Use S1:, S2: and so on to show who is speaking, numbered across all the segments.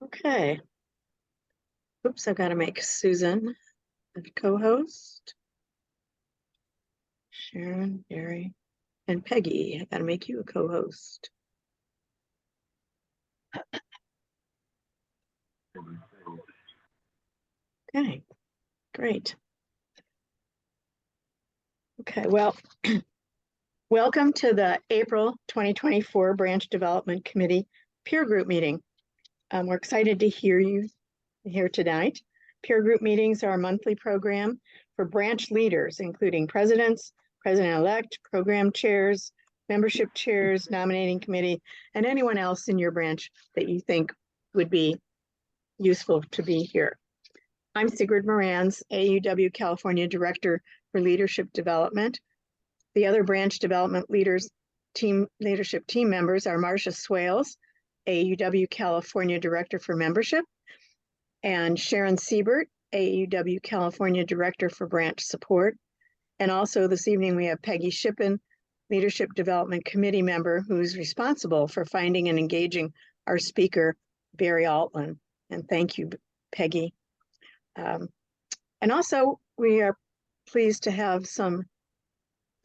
S1: Okay. Oops, I've got to make Susan a co-host. Sharon, Barry, and Peggy. I got to make you a co-host. Okay, great. Okay, well, welcome to the April 2024 Branch Development Committee Peer Group Meeting. We're excited to hear you here tonight. Peer group meetings are a monthly program for branch leaders, including presidents, president-elect, program chairs, membership chairs, nominating committee, and anyone else in your branch that you think would be useful to be here. I'm Sigrid Morans, AUW California Director for Leadership Development. The other branch development leadership team members are Marcia Swales, AUW California Director for Membership, and Sharon Siebert, AUW California Director for Branch Support. And also this evening we have Peggy Shippen, Leadership Development Committee member, who's responsible for finding and engaging our speaker, Barry Altland. And thank you, Peggy. And also we are pleased to have some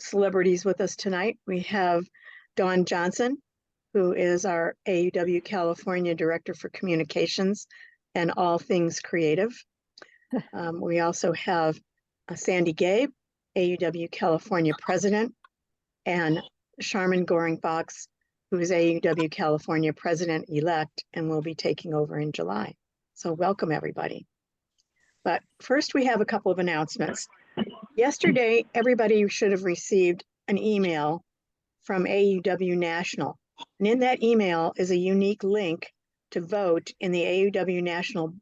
S1: celebrities with us tonight. We have Dawn Johnson, who is our AUW California Director for Communications and all things creative. We also have Sandy Gabe, AUW California President, and Charmin Goring-Fox, who is AUW California President-elect and will be taking over in July. So welcome, everybody. But first, we have a couple of announcements. Yesterday, everybody should have received an email from AUW National. And in that email is a unique link to vote in the AUW National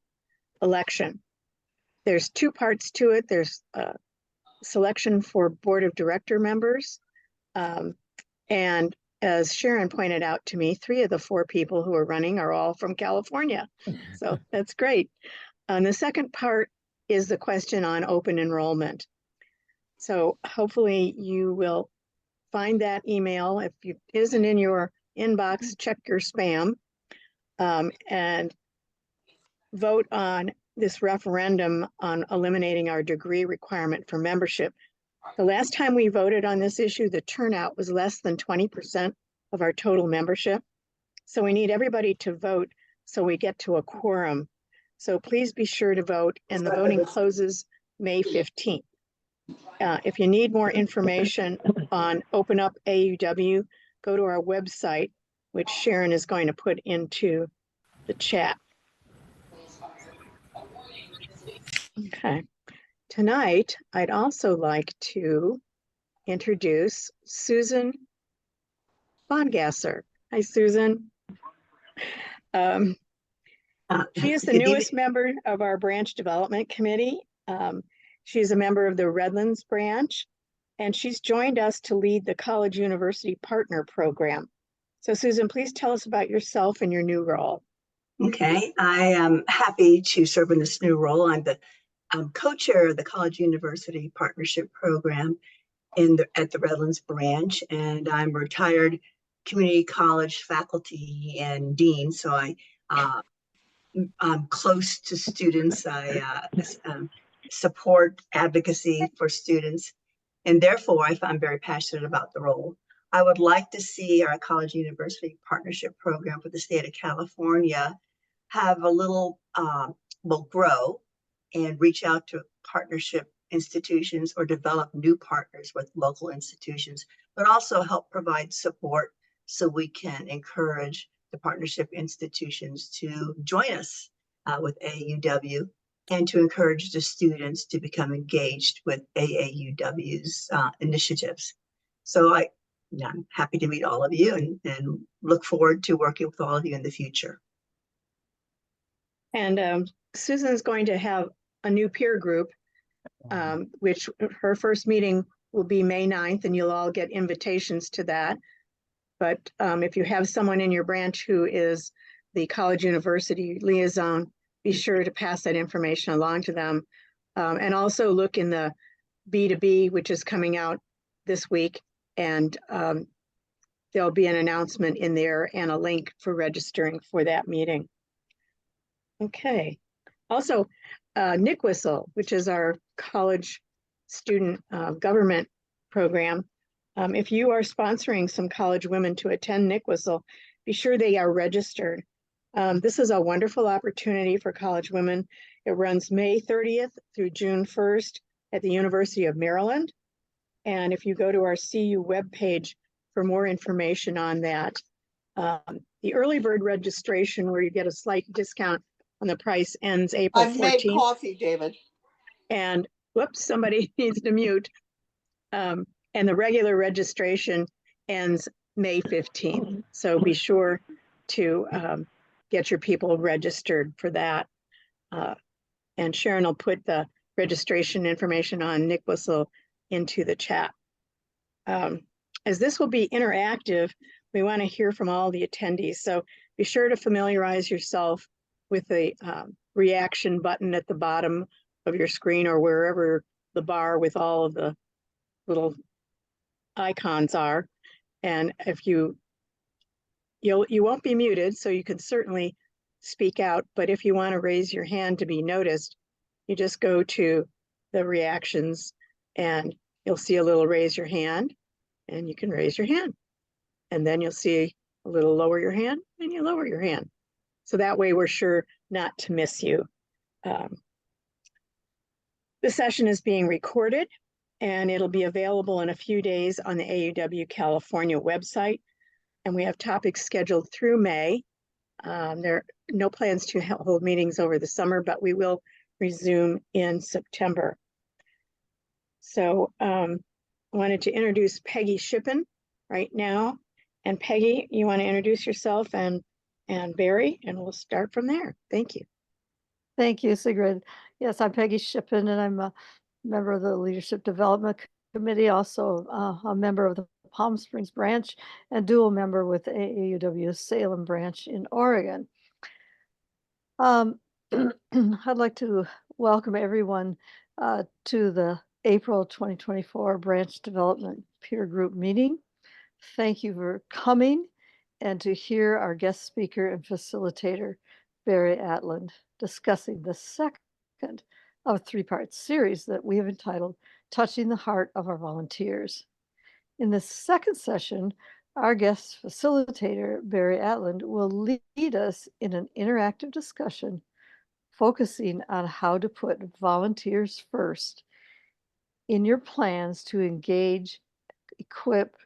S1: election. There's two parts to it. There's a selection for board of director members. And as Sharon pointed out to me, 3 of the 4 people who are running are all from California. So that's great. And the second part is the question on open enrollment. So hopefully you will find that email. If it isn't in your inbox, check your spam and vote on this referendum on eliminating our degree requirement for membership. The last time we voted on this issue, the turnout was less than 20% of our total membership. So we need everybody to vote so we get to a quorum. So please be sure to vote, and the voting closes May 15th. If you need more information on Open Up AUW, go to our website, which Sharon is going to put into the chat. Okay. Tonight, I'd also like to introduce Susan Bongasser. Hi, Susan. She is the newest member of our branch development committee. She's a member of the Redlands branch, and she's joined us to lead the College University Partner Program. So Susan, please tell us about yourself and your new role.
S2: Okay, I am happy to serve in this new role. I'm the co-chair of the College University Partnership Program at the Redlands branch, and I'm retired community college faculty and dean, so I'm close to students. I support advocacy for students, and therefore I'm very passionate about the role. I would like to see our College University Partnership Program for the state of California have a little, will grow and reach out to partnership institutions or develop new partners with local institutions, but also help provide support so we can encourage the partnership institutions to join us with AUW and to encourage the students to become engaged with AAUW's initiatives. So I'm happy to meet all of you and look forward to working with all of you in the future.
S1: And Susan's going to have a new peer group, which her first meeting will be May 9th, and you'll all get invitations to that. But if you have someone in your branch who is the college university liaison, be sure to pass that information along to them. And also look in the B2B, which is coming out this week. And there'll be an announcement in there and a link for registering for that meeting. Okay. Also, Nick Whistle, which is our college student government program. If you are sponsoring some college women to attend Nick Whistle, be sure they are registered. This is a wonderful opportunity for college women. It runs May 30th through June 1st at the University of Maryland. And if you go to our CU webpage for more information on that, the early bird registration where you get a slight discount on the price ends April 14th.
S3: I've made coffee, David.
S1: And whoops, somebody needs to mute. And the regular registration ends May 15th. So be sure to get your people registered for that. And Sharon will put the registration information on Nick Whistle into the chat. As this will be interactive, we want to hear from all the attendees. So be sure to familiarize yourself with the reaction button at the bottom of your screen or wherever the bar with all of the little icons are. And if you won't be muted, so you can certainly speak out, but if you want to raise your hand to be noticed, you just go to the reactions and you'll see a little raise your hand and you can raise your hand. And then you'll see a little lower your hand and you lower your hand. So that way we're sure not to miss you. The session is being recorded and it'll be available in a few days on the AUW California website. And we have topics scheduled through May. There are no plans to hold meetings over the summer, but we will resume in September. So I wanted to introduce Peggy Shippen right now. And Peggy, you want to introduce yourself and Barry, and we'll start from there. Thank you.
S4: Thank you, Sigrid. Yes, I'm Peggy Shippen, and I'm a member of the Leadership Development Committee, also a member of the Palm Springs branch, and dual member with AAUW Salem branch in Oregon. I'd like to welcome everyone to the April 2024 Branch Development Peer Group meeting. Thank you for coming and to hear our guest speaker and facilitator, Barry Altland, discussing the second of a three-part series that we have entitled Touching the Heart of Our Volunteers. In the second session, our guest facilitator, Barry Altland, will lead us in an interactive discussion focusing on how to put volunteers first in your plans to engage, equip,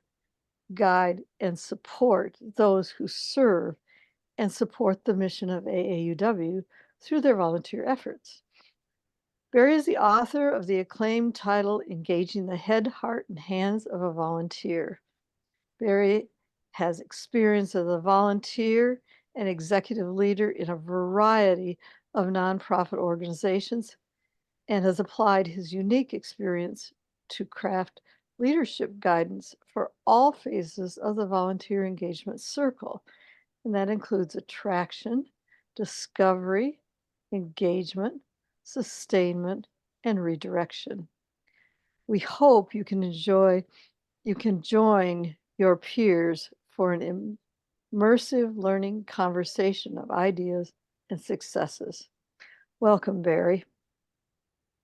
S4: guide, and support those who serve and support the mission of AAUW through their volunteer efforts. Barry is the author of the acclaimed title, Engaging the Head, Heart, and Hands of a Volunteer. Barry has experience as a volunteer and executive leader in a variety of nonprofit organizations and has applied his unique experience to craft leadership guidance for all phases of the volunteer engagement circle. And that includes attraction, discovery, engagement, sustainment, and redirection. We hope you can join your peers for an immersive learning conversation of ideas and successes. Welcome, Barry.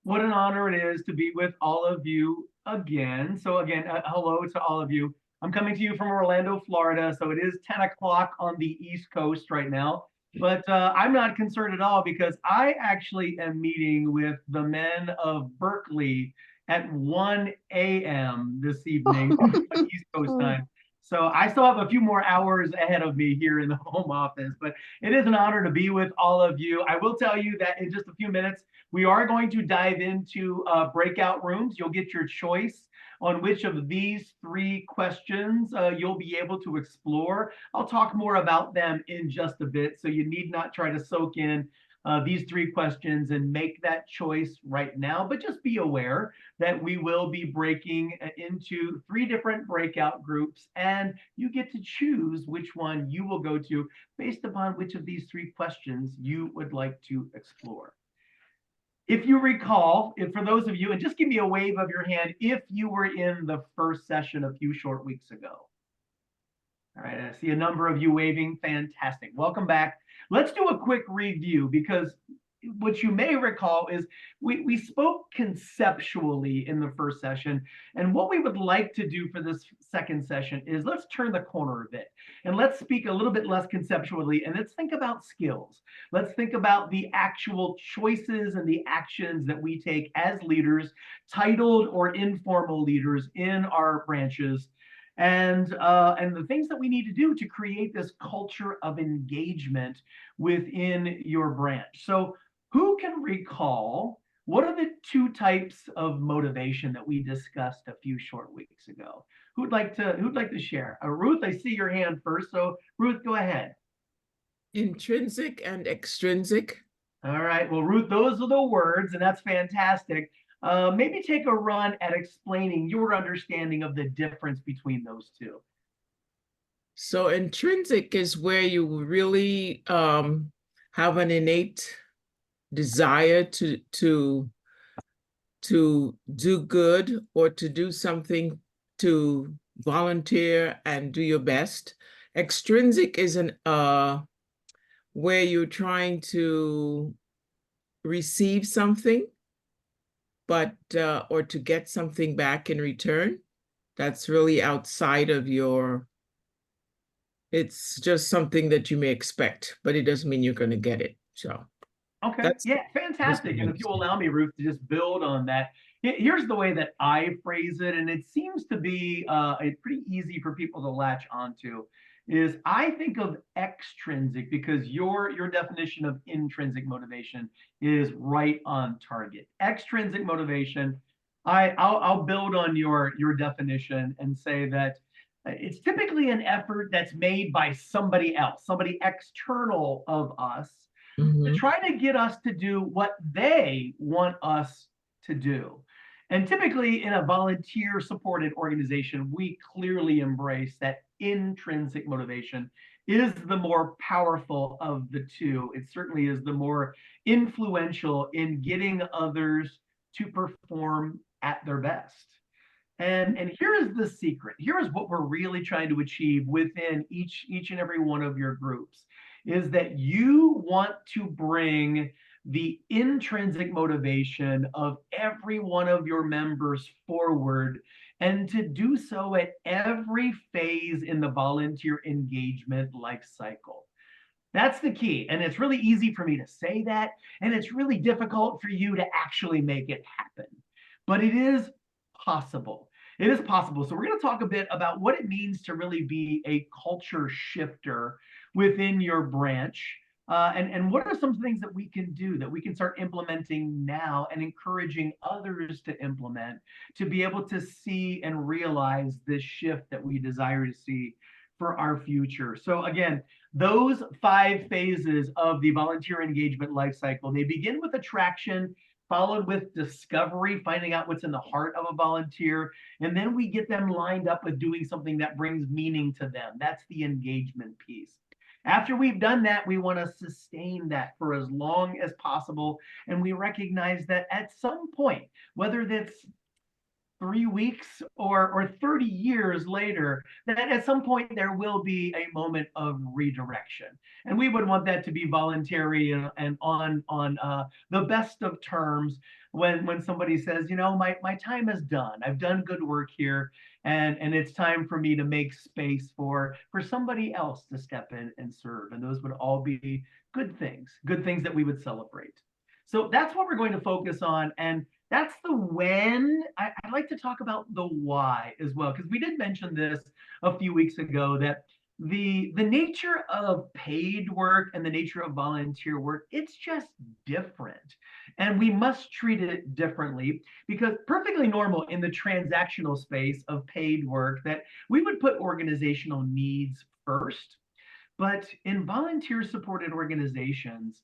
S5: What an honor it is to be with all of you again. So again, hello to all of you. I'm coming to you from Orlando, Florida. So it is 10 o'clock on the East Coast right now. But I'm not concerned at all because I actually am meeting with the men of Berkeley at 1 a.m. this evening, East Coast time. So I still have a few more hours ahead of me here in the home office, but it is an honor to be with all of you. I will tell you that in just a few minutes, we are going to dive into breakout rooms. You'll get your choice on which of these three questions you'll be able to explore. I'll talk more about them in just a bit, so you need not try to soak in these three questions and make that choice right now, but just be aware that we will be breaking into three different breakout groups and you get to choose which one you will go to based upon which of these three questions you would like to explore. If you recall, if for those of you, and just give me a wave of your hand if you were in the first session a few short weeks ago. All right, I see a number of you waving. Fantastic. Welcome back. Let's do a quick review because what you may recall is we spoke conceptually in the first session. And what we would like to do for this second session is let's turn the corner a bit and let's speak a little bit less conceptually and let's think about skills. Let's think about the actual choices and the actions that we take as leaders, titled or informal leaders in our branches, and the things that we need to do to create this culture of engagement within your branch. So who can recall what are the two types of motivation that we discussed a few short weeks ago? Who'd like to share? Ruth, I see your hand first. So Ruth, go ahead.
S3: Intrinsic and extrinsic.
S5: All right. Well, Ruth, those are the words, and that's fantastic. Maybe take a run at explaining your understanding of the difference between those two.
S3: So intrinsic is where you really have an innate desire to do good or to do something, to volunteer and do your best. Extrinsic is where you're trying to receive something, but or to get something back in return. That's really outside of your, it's just something that you may expect, but it doesn't mean you're going to get it. So
S5: okay, yeah, fantastic. And if you allow me, Ruth, to just build on that, here's the way that I phrase it, and it seems to be pretty easy for people to latch onto, is I think of extrinsic because your definition of intrinsic motivation is right on target. Extrinsic motivation, I'll build on your definition and say that it's typically an effort that's made by somebody else, somebody external of us, to try to get us to do what they want us to do. And typically in a volunteer supported organization, we clearly embrace that intrinsic motivation is the more powerful of the two. It certainly is the more influential in getting others to perform at their best. And here is the secret. Here is what we're really trying to achieve within each and every one of your groups, is that you want to bring the intrinsic motivation of every one of your members forward, and to do so at every phase in the volunteer engagement life cycle. That's the key. And it's really easy for me to say that, and it's really difficult for you to actually make it happen. But it is possible. It is possible. So we're going to talk a bit about what it means to really be a culture shifter within your branch. And what are some things that we can do that we can start implementing now and encouraging others to implement to be able to see and realize this shift that we desire to see for our future. So again, those 5 phases of the volunteer engagement life cycle, they begin with attraction, followed with discovery, finding out what's in the heart of a volunteer, and then we get them lined up with doing something that brings meaning to them. That's the engagement piece. After we've done that, we want to sustain that for as long as possible. And we recognize that at some point, whether that's 3 weeks or 30 years later, that at some point there will be a moment of redirection. And we would want that to be voluntary and on the best of terms when somebody says, you know, my time is done. I've done good work here. And it's time for me to make space for somebody else to step in and serve. And those would all be good things that we would celebrate. So that's what we're going to focus on. And that's the when. I'd like to talk about the why as well, because we did mention this a few weeks ago, that the nature of paid work and the nature of volunteer work, it's just different. And we must treat it differently, because perfectly normal in the transactional space of paid work that we would put organizational needs first. But in volunteer supported organizations,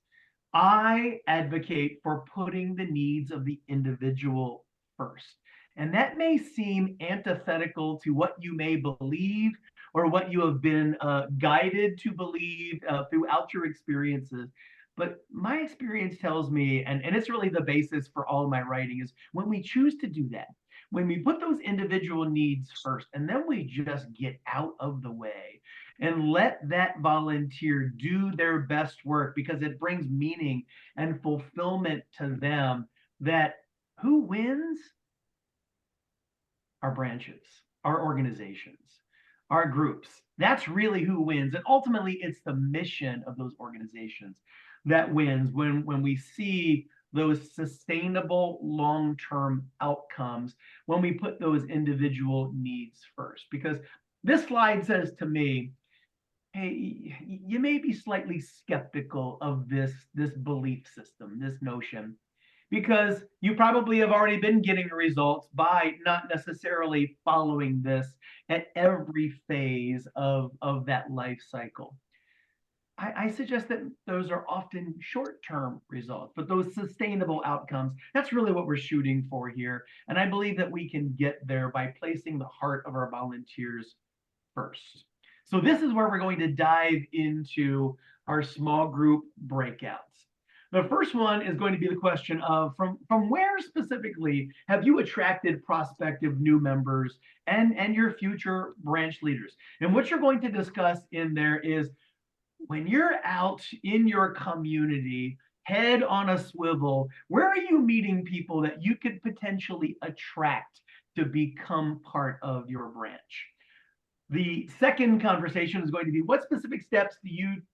S5: I advocate for putting the needs of the individual first. And that may seem antithetical to what you may believe or what you have been guided to believe throughout your experiences. But my experience tells me, and it's really the basis for all of my writing, is when we choose to do that, when we put those individual needs first, and then we just get out of the way, and let that volunteer do their best work, because it brings meaning and fulfillment to them. That who wins? Our branches, our organizations, our groups. That's really who wins. And ultimately, it's the mission of those organizations that wins when we see those sustainable long-term outcomes, when we put those individual needs first. Because this slide says to me, hey, you may be slightly skeptical of this belief system, this notion, because you probably have already been getting results by not necessarily following this at every phase of that life cycle. I suggest that those are often short-term results, but those sustainable outcomes, that's really what we're shooting for here. And I believe that we can get there by placing the heart of our volunteers first. So this is where we're going to dive into our small group breakouts. The first one is going to be the question of from where specifically have you attracted prospective new members and your future branch leaders? And what you're going to discuss in there is, when you're out in your community, head on a swivel, where are you meeting people that you could potentially attract to become part of your branch? The second conversation is going to be, what specific steps do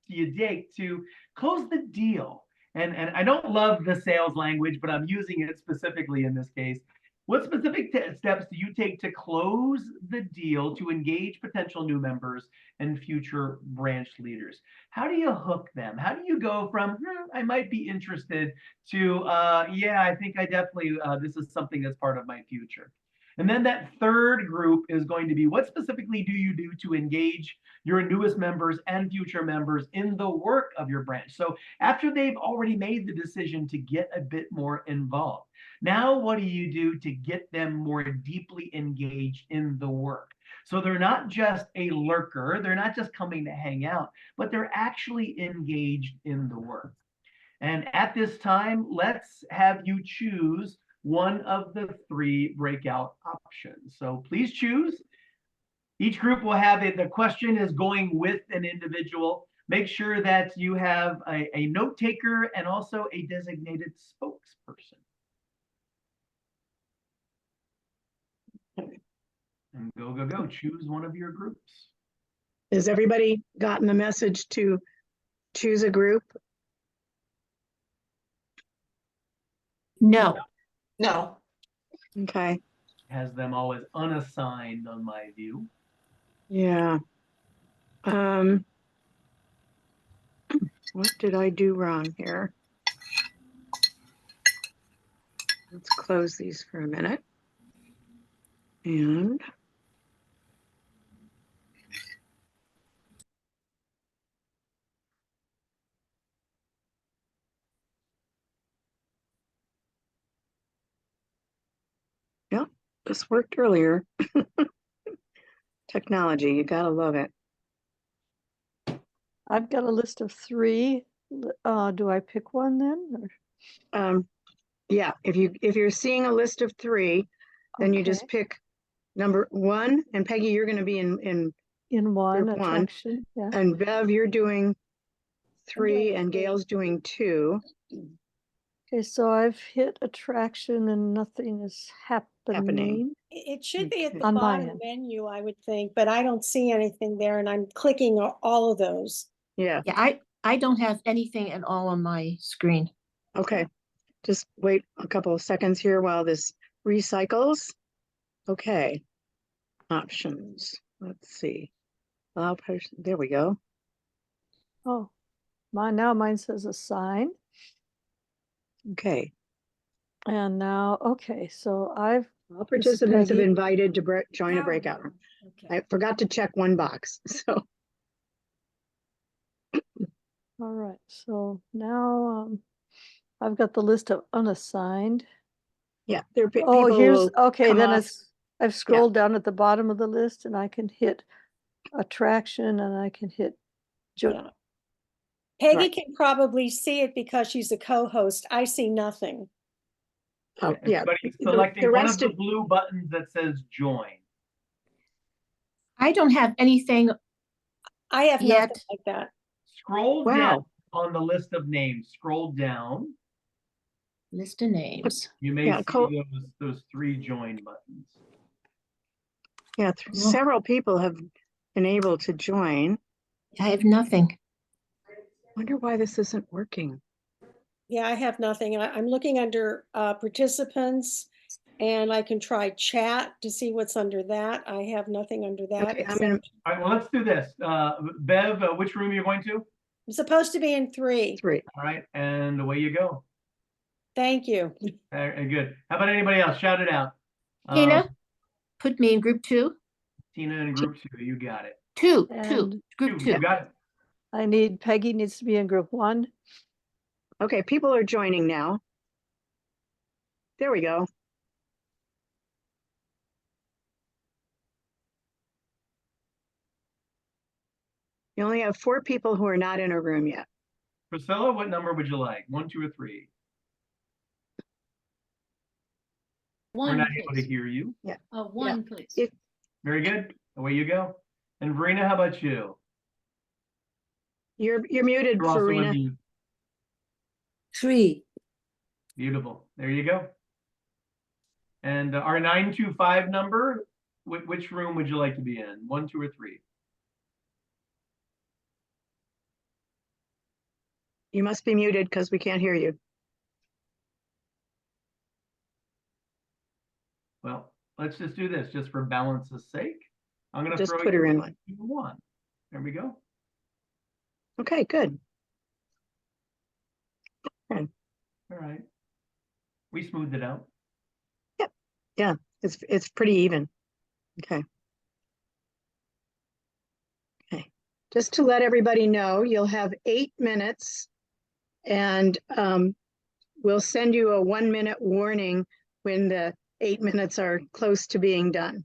S5: you take to close the deal? And I don't love the sales language, but I'm using it specifically in this case. What specific steps do you take to close the deal, to engage potential new members and future branch leaders? How do you hook them? How do you go from, I might be interested, to, yeah, I think I definitely, this is something that's part of my future? And then that third group is going to be, what specifically do you do to engage your newest members and future members in the work of your branch? So after they've already made the decision to get a bit more involved, now what do you do to get them more deeply engaged in the work? So they're not just a lurker, they're not just coming to hang out, but they're actually engaged in the work. And at this time, let's have you choose one of the three breakout options. So please choose. Each group will have it. The question is going with an individual. Make sure that you have a note taker and also a designated spokesperson. And go, go, go. Choose one of your groups.
S1: Has everybody gotten the message to choose a group?
S6: No.
S7: No.
S1: Okay,
S5: Has them all as unassigned on my view.
S1: yeah. What did I do wrong here? Let's close these for a minute. And yep, this worked earlier. Technology, you gotta love it.
S4: I've got a list of 3. Do I pick one then? Or-
S1: Yeah, if you're seeing a list of 3, then you just
S4: Okay.
S1: pick number 1, and Peggy, you're gonna be in
S4: In one
S1: Group one.
S4: attraction, yeah.
S1: and Bev, you're doing 3, and
S7: 3.
S1: Gail's doing 2.
S4: Okay, so I've hit attraction and nothing is happening.
S7: It should be at
S1: Okay.
S7: the
S4: On my
S7: bottom
S4: end.
S7: menu, I would think, but I don't see anything there, and I'm clicking all of those.
S1: Yeah,
S6: Yeah, I don't have anything at all on my screen.
S1: okay. Just wait a couple of seconds here while this recycles. Okay. Options. Let's see. Allow person. There we go.
S4: Oh, mine says assign.
S1: Okay.
S4: And now, okay, so I've,
S1: All participants have
S4: Peggy.
S1: invited to join a breakout room.
S7: Okay.
S1: I forgot to check one box. So
S4: all right, so now I've got the list of unassigned.
S1: yeah, there are people.
S4: Oh, here's,
S1: will
S4: okay,
S1: come
S4: then
S1: off.
S4: I've scrolled down at the bottom of the list and I can hit attraction and I can hit join.
S7: Peggy
S1: Right.
S7: can probably see it because she's a co-host. I see nothing.
S1: Oh, yeah.
S5: Everybody's
S1: The
S5: selecting one of
S1: rest
S5: the
S1: of
S5: blue buttons that says join.
S6: I don't have anything
S7: I have nothing
S6: Yet.
S7: like that.
S5: Scroll
S1: Wow.
S5: down on the list of names. Scroll down.
S6: List of names.
S5: You may
S1: Yeah,
S5: see those 3 join buttons.
S1: Yeah,
S6: Well-
S1: several people have been able to join.
S6: I have nothing.
S1: Wonder why this isn't working.
S7: Yeah, I have nothing. I'm looking under participants and I can try chat to see what's under that. I have nothing under that.
S1: Okay, I'm
S7: except-
S1: gonna,
S5: All right, well, let's do this. Bev, which room are you going to?
S7: I'm supposed to be in 3.
S1: 3.
S5: All right, and away you go.
S7: Thank you.
S5: Good. How about anybody else? Shout it out.
S6: Tina, put me in group 2.
S5: Tina in group 2, you got it.
S6: Two,
S4: And
S6: group
S5: You
S6: 2.
S5: got it.
S4: I need, Peggy needs to be in group 1.
S1: Okay, people are joining now. There we go. You only have 4 people who are not in a room yet.
S5: Priscilla, what number would you like? 1, 2, or 3? We're
S8: One,
S5: not able to
S8: please.
S5: hear you.
S8: One, please.
S1: If-
S5: Very good. Away you go. And Verena, how about you?
S1: You're muted,
S5: You're also
S1: Farina.
S5: unmuted.
S8: 3.
S5: Beautiful. There you go. And our 925 number, which room would you like to be in? 1, 2, or 3?
S1: You must be muted because we can't hear you.
S5: Well, let's just do this just for balance's sake. I'm going to
S1: Just
S5: throw
S1: put
S5: you
S1: her in one.
S5: 1. There we go.
S1: Okay, good.
S5: All right. We smoothed it out.
S1: It's pretty even. Okay. Okay. Just to let everybody know, you'll have 8 minutes and we'll send you a 1-minute warning when the 8 minutes are close to being done.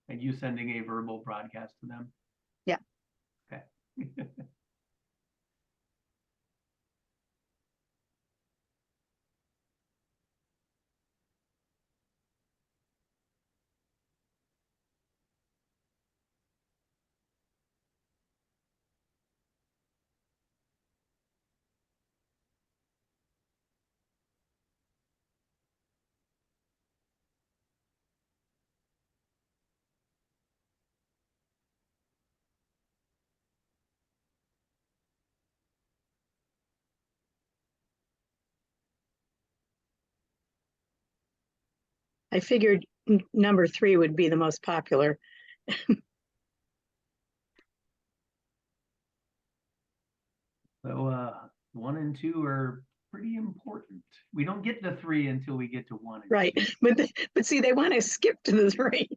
S5: And you sending a verbal broadcast to them?
S1: Yeah.
S5: Okay.
S1: I figured number 3 would be the most popular.
S5: So 1 and 2 are pretty important. We don't get to 3 until we get to 1 and
S1: Right.
S5: 2.
S1: But see, they want to skip to the 3.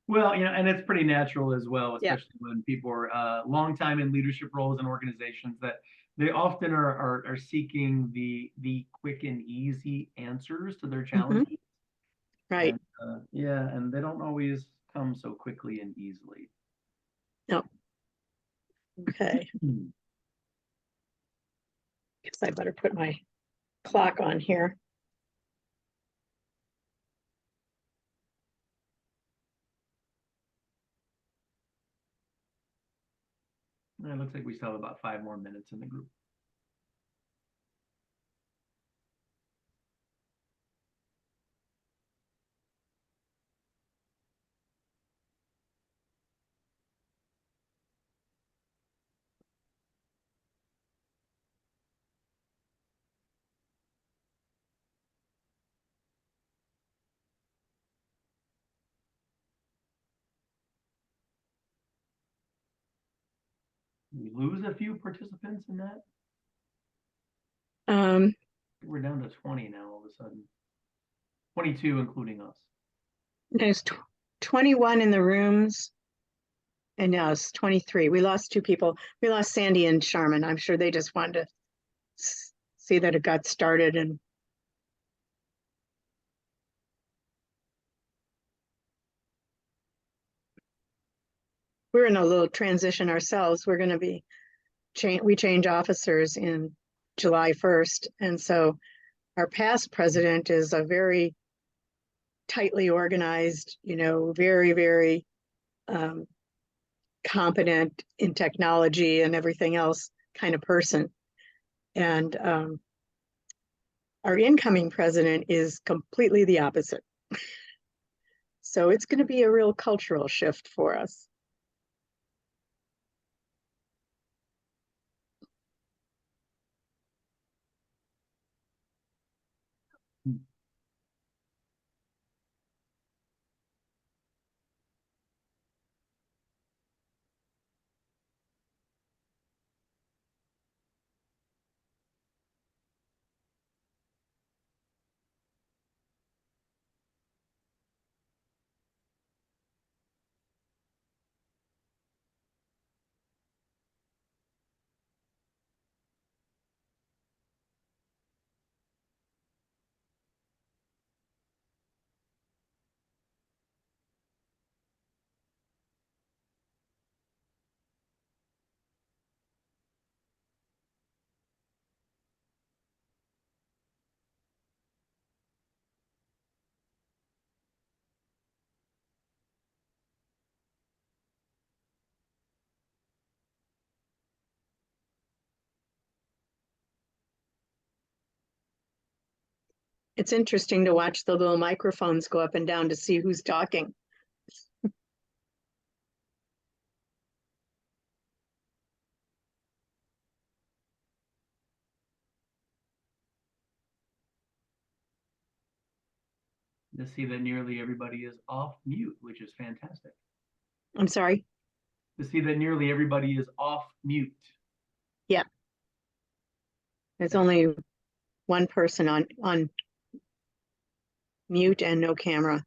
S5: Well, and it's pretty natural as well,
S1: Yeah.
S5: especially when people are long time in leadership roles in organizations, that they often are seeking the quick and easy answers to their challenges.
S1: Right.
S5: And, yeah, and they don't always come so quickly and easily.
S1: No. Okay. Guess I better put my clock on here.
S5: It looks like we still have about 5 more minutes in the group. We lose a few participants in that. We're down to 20 now all of a sudden. 22 including us.
S1: There's 21 in the rooms. And now it's 23. We lost 2 people. We lost Sandy and Charmin. I'm sure they just wanted to see that it got started. And we're in a little transition ourselves. We're going to be we change officers in July 1st. And so our past president is a very tightly organized, very, very competent in technology and everything else kind of person. And our incoming president is completely the opposite. So it's going to be a real cultural shift for us. It's interesting to watch the little microphones go up and down to see who's talking.
S5: To see that nearly everybody is off mute, which is fantastic.
S1: I'm sorry.
S5: To see that nearly everybody is off mute.
S1: Yeah. There's only one person on mute and no camera.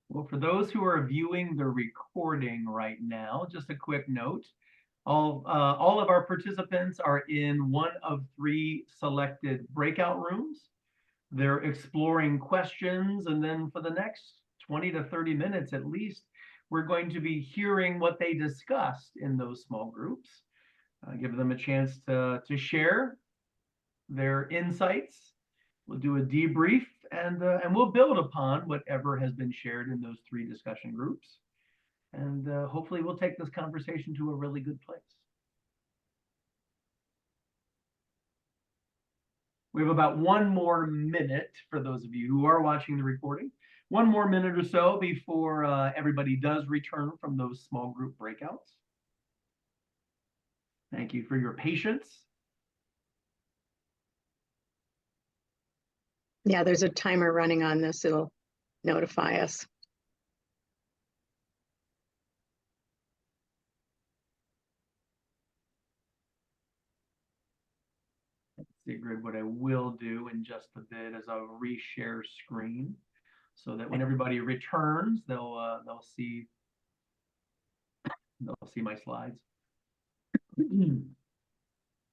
S5: Well, for those who are viewing the recording right now, just a quick note. All of our participants are in one of 3 selected breakout rooms. They're exploring questions, and then for the next 20 to 30 minutes at least, we're going to be hearing what they discussed in those small groups. Give them a chance to share their insights. We'll do a debrief, and we'll build upon whatever has been shared in those 3 discussion groups. And hopefully we'll take this conversation to a really good place. We have about 1 more minute for those of you who are watching the recording. 1 more minute or so before everybody does return from those small group breakouts. Thank you for your patience.
S1: Yeah, there's a timer running on this. It'll notify us.
S5: Sigrid, what I will do in just a bit is I'll reshare screen so that when everybody returns, they'll see my slides.
S1: There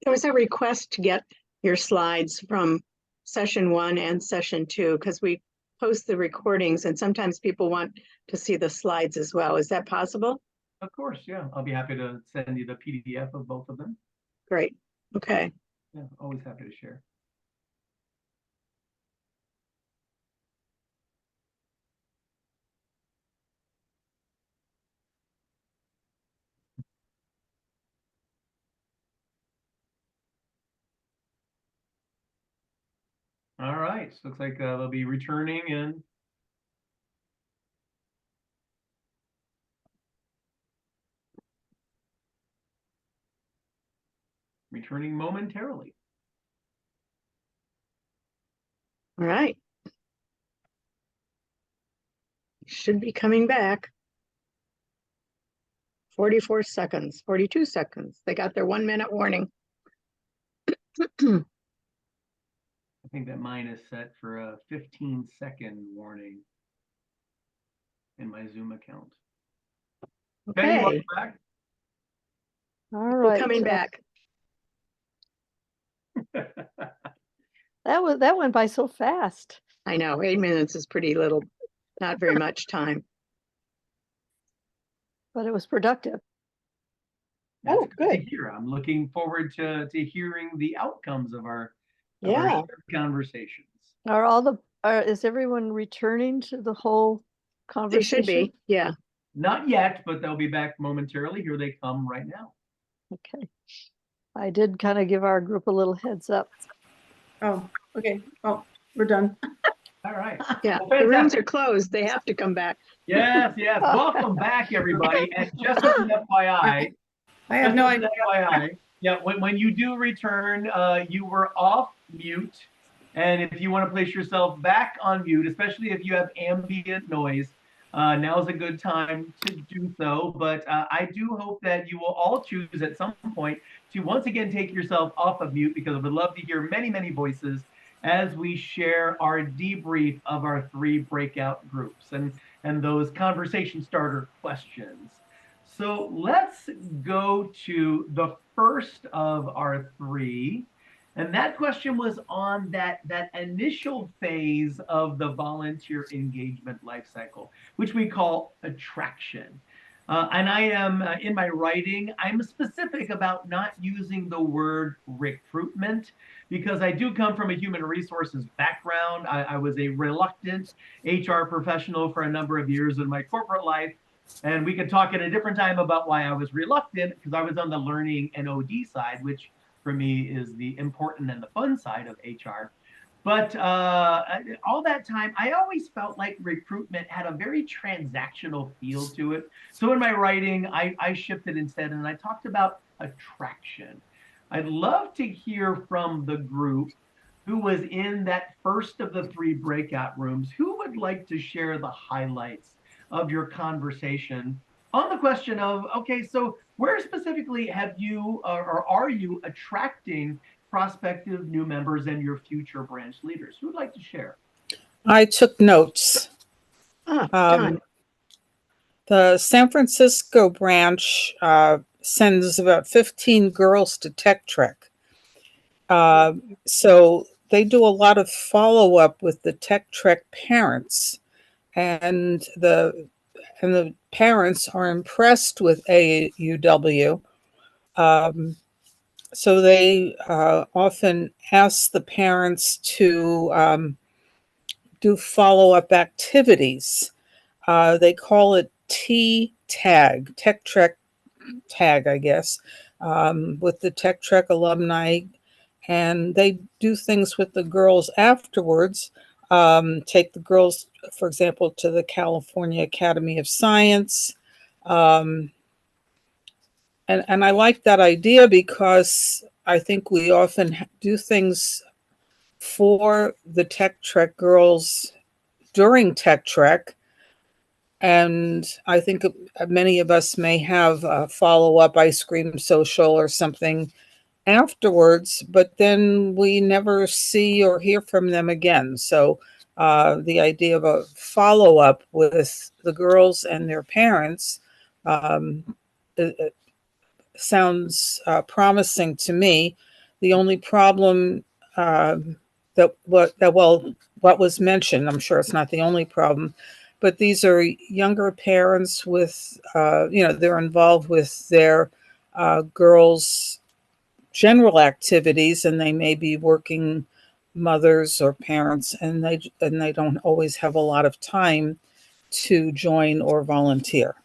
S1: was a request to get your slides from session 1 and session 2 because we post the recordings and sometimes people want to see the slides as well. Is that possible?
S5: Of course, yeah. I'll be happy to send you the PDF of both of them.
S1: Great. Okay.
S5: Yeah, always happy to share. All right, so looks like they'll be returning in momentarily.
S1: All right. Should be coming back. 44 seconds, 42 seconds. They got their 1 minute warning.
S5: I think that mine is set for a 15-second warning in my Zoom account.
S1: Okay.
S5: Welcome back.
S4: All
S1: We're
S4: right.
S1: coming back.
S4: That went by so fast.
S1: I know, 8 minutes is pretty little, not very much time.
S4: But it was productive.
S5: That's
S1: Oh,
S5: good to
S1: good.
S5: hear. I'm looking forward to hearing the outcomes of our
S1: Yeah.
S5: shared conversations.
S4: Is everyone returning to the whole
S1: They should
S4: conversation?
S1: be, yeah.
S5: Not yet, but they'll be back momentarily. Here they come right now.
S4: Okay. I did kind of give our group a little heads up.
S8: Oh, okay. Oh, we're done.
S5: All right.
S1: Yeah,
S5: Well,
S1: the rooms
S5: fantastic.
S1: are closed. They have to come back.
S5: Yes, yes. Welcome back, everybody. And just as an FYI,
S8: I have no idea.
S5: FYI, yeah, when you do return, you were off mute. And if you want to place yourself back on mute, especially if you have ambient noise, now's a good time to do so. But I do hope that you will all choose at some point to once again take yourself off of mute, because I would love to hear many, many voices as we share our debrief of our 3 breakout groups and those conversation starter questions. So let's go to the first of our 3. And that question was on that initial phase of the volunteer engagement life cycle, which we call attraction. And I am, in my writing, I'm specific about not using the word recruitment, because I do come from a human resources background. I was a reluctant HR professional for a number of years in my corporate life. And we could talk at a different time about why I was reluctant, because I was on the learning and OD side, which for me is the important and the fun side of HR. But all that time, I always felt like recruitment had a very transactional feel to it. So in my writing, I shifted instead, and I talked about attraction. I'd love to hear from the group who was in that first of the 3 breakout rooms. Who would like to share the highlights of your conversation on the question of, okay, so where specifically have you or are you attracting prospective new members and your future branch leaders? Who would like to share?
S9: I took notes.
S1: John.
S9: The San Francisco branch sends about 15 girls to Tech Trek. So they do a lot of follow-up with the Tech Trek parents, and the parents are impressed with AUW. So they often ask the parents to do follow-up activities. They call it T-Tag, Tech Trek Tag, I guess, with the Tech Trek alumni. And they do things with the girls afterwards. Take the girls, for example, to the California Academy of Science. And I like that idea, because I think we often do things for the Tech Trek girls during Tech Trek. And I think many of us may have a follow-up ice cream social or something afterwards, but then we never see or hear from them again. So the idea of a follow-up with the girls and their parents it sounds promising to me. The only problem what was mentioned, I'm sure it's not the only problem, but these are younger parents with, they're involved with their girls' general activities, and they may be working mothers or parents, and they don't always have a lot of time to join or volunteer.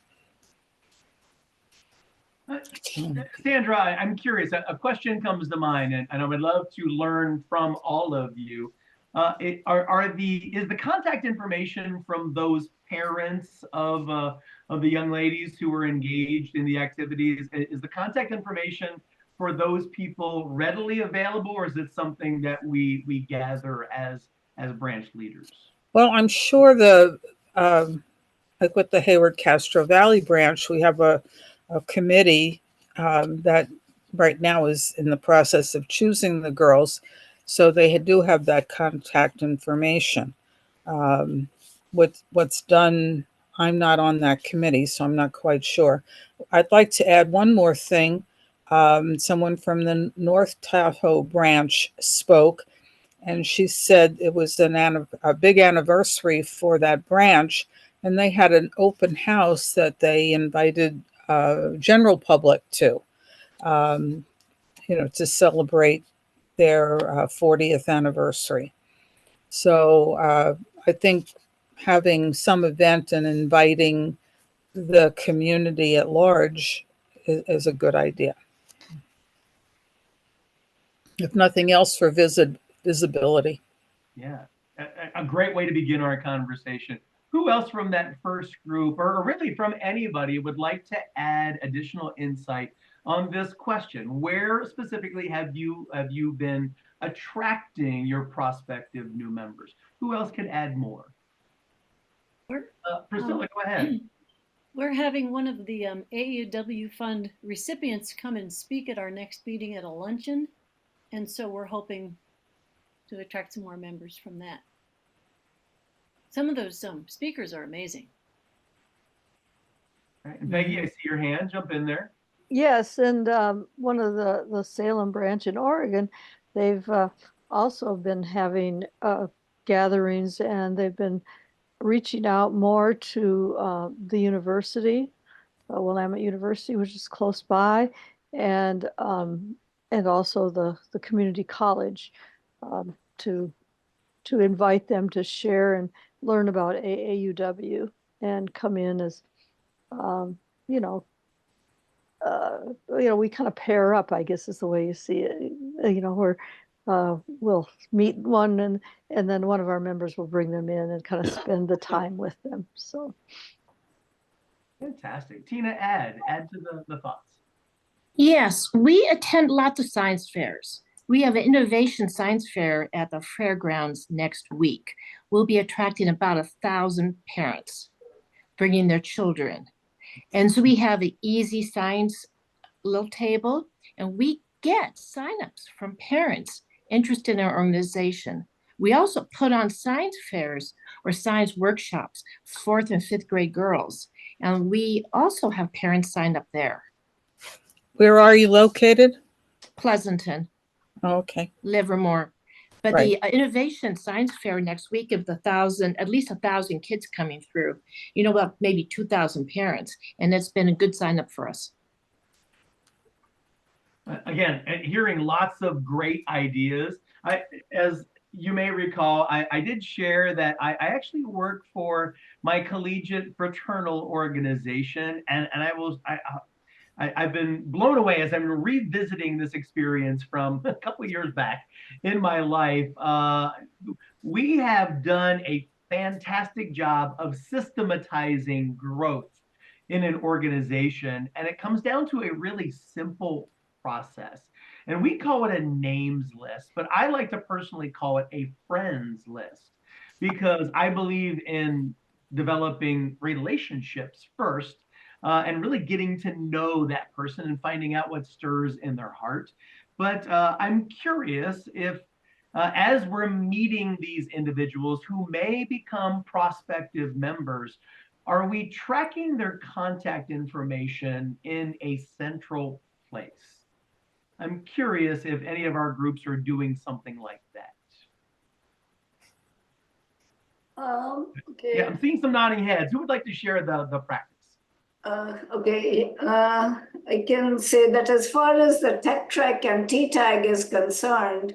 S5: Sandra, I'm curious. A question comes to mind, and I would love to learn from all of you. Is the contact information from those parents of the young ladies who were engaged in the activities, is the contact information for those people readily available, or is it something that we gather as branch leaders?
S9: Well, I'm sure like with the Hayward Castro Valley branch, we have a committee that right now is in the process of choosing the girls. So they do have that contact information. What's done, I'm not on that committee, so I'm not quite sure. I'd like to add one more thing. Someone from the North Tahoe branch spoke, and she said it was a big anniversary for that branch, and they had an open house that they invited general public to, to celebrate their 40th anniversary. So I think having some event and inviting the community at large is a good idea. If nothing else, for visibility.
S5: Yeah, a great way to begin our conversation. Who else from that first group, or really from anybody, would like to add additional insight on this question? Where specifically have you been attracting your prospective new members? Who else can add more? Priscilla, go ahead.
S10: We're having one of the AUW Fund recipients come and speak at our next meeting at a luncheon. And so we're hoping to attract some more members from that. Some of those speakers are amazing.
S5: Right. And Peggy, I see your hand. Jump in there.
S4: Yes, and one of the Salem branch in Oregon, they've also been having gatherings, and they've been reaching out more to the university, Willamette University, which is close by, and also the community college, to invite them to share and learn about AAUW and come in as we kind of pair up, I guess is the way you see it. Where we'll meet one, and then one of our members will bring them in and kind of spend the time with them. So
S5: fantastic. Tina, add to the thoughts.
S6: Yes, we attend lots of science fairs. We have an innovation science fair at the fairgrounds next week. We'll be attracting about 1,000 parents, bringing their children. And so we have an easy science little table, and we get signups from parents interested in our organization. We also put on science fairs or science workshops, 4th and 5th grade girls. And we also have parents signed up there.
S9: Where are you located?
S6: Pleasanton.
S9: Oh, okay.
S6: Livermore. But
S9: right.
S6: The innovation science fair next week, of at least 1,000 kids coming through, about maybe 2,000 parents. And it's been a good sign up for us.
S5: Again, hearing lots of great ideas. As you may recall, I did share that I actually work for my collegiate fraternal organization, and I've been blown away as I'm revisiting this experience from a couple of years back in my life. We have done a fantastic job of systematizing growth in an organization, and it comes down to a really simple process. And we call it a names list, but I like to personally call it a friends list, because I believe in developing relationships first, and really getting to know that person and finding out what stirs in their heart. But I'm curious if, as we're meeting these individuals who may become prospective members, are we tracking their contact information in a central place? I'm curious if any of our groups are doing something like that.
S11: Okay.
S5: Yeah, I'm seeing some nodding heads. Who would like to share the practice?
S11: Okay. I can say that as far as the Tech Trek and T-Tag is concerned,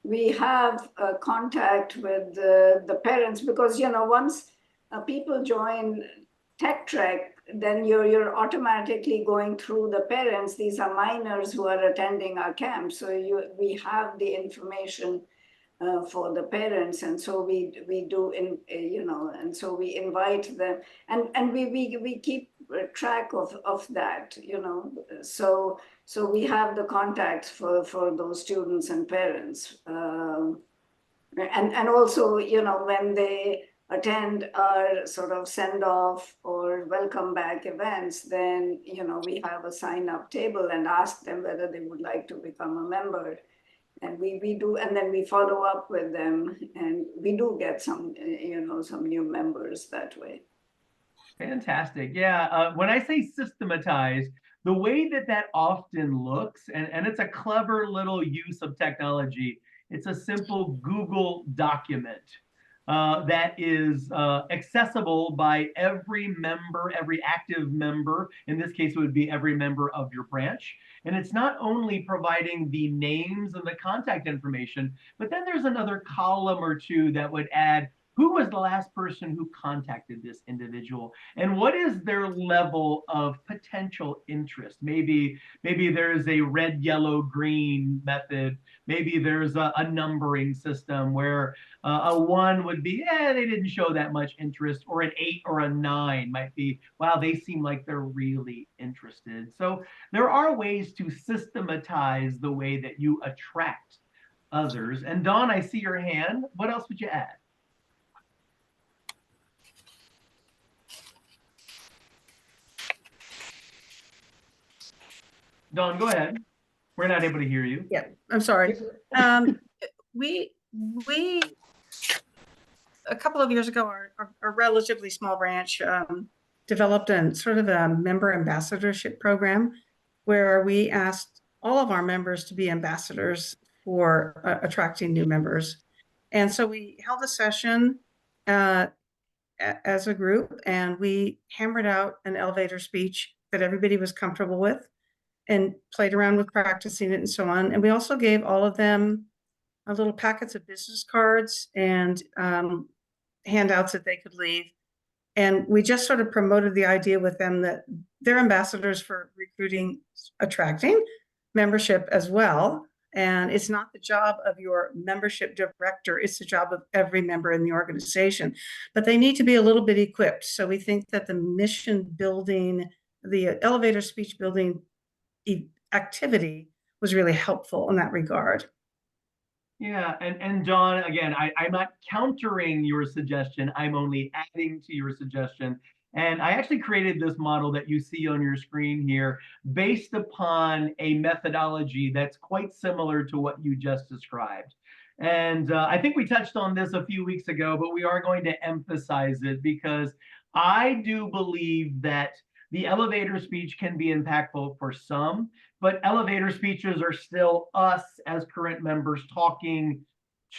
S11: we have contact with the parents, because, once people join Tech Trek, then you're automatically going through the parents. These are minors who are attending our camp. So we have the information for the parents, and so we do and so we invite them, and we keep track of that, so we have the contacts for those students and parents, and also when they attend our sort of send off or welcome back events, then we have a sign up table and ask them whether they would like to become a member. And we do, and then we follow up with them, and we do get some, some new members that way.
S5: Fantastic. Yeah. When I say systematize, The way that that often looks, and it's a clever little use of technology, it's a simple Google document that is accessible by every member, every active member. In this case, it would be every member of your branch. And it's not only providing the names and the contact information, but then there's another column or two that would add who was the last person who contacted this individual and what is their level of potential interest. Maybe there's a red, yellow, green method. Maybe there's a numbering system where a 1 would be, they didn't show that much interest, or an 8 or a 9 might be, wow, they seem like they're really interested. So there are ways to systematize the way that you attract others. And Dawn, I see your hand. What else would you add? Dawn, go ahead. We're not able to hear you.
S8: Yeah, I'm sorry. We a couple of years ago, our relatively small branch developed a sort of a member ambassadorship program where we asked all of our members to be ambassadors for attracting new members. And so we held a session as a group, and we hammered out an elevator speech that everybody was comfortable with and played around with practicing it and so on. And we also gave all of them little packets of business cards and handouts that they could leave. And we just sort of promoted the idea with them that they're ambassadors for recruiting, attracting membership as well. And it's not the job of your membership director, it's the job of every member in the organization. But they need to be a little bit equipped. So we think that the mission building, the elevator speech building activity was really helpful in that regard.
S5: Yeah, and Dawn, again, I'm not countering your suggestion. I'm only adding to your suggestion. And I actually created this model that you see on your screen here based upon a methodology that's quite similar to what you just described. And I think we touched on this a few weeks ago, but we are going to emphasize it because I do believe that the elevator speech can be impactful for some, but elevator speeches are still us as current members talking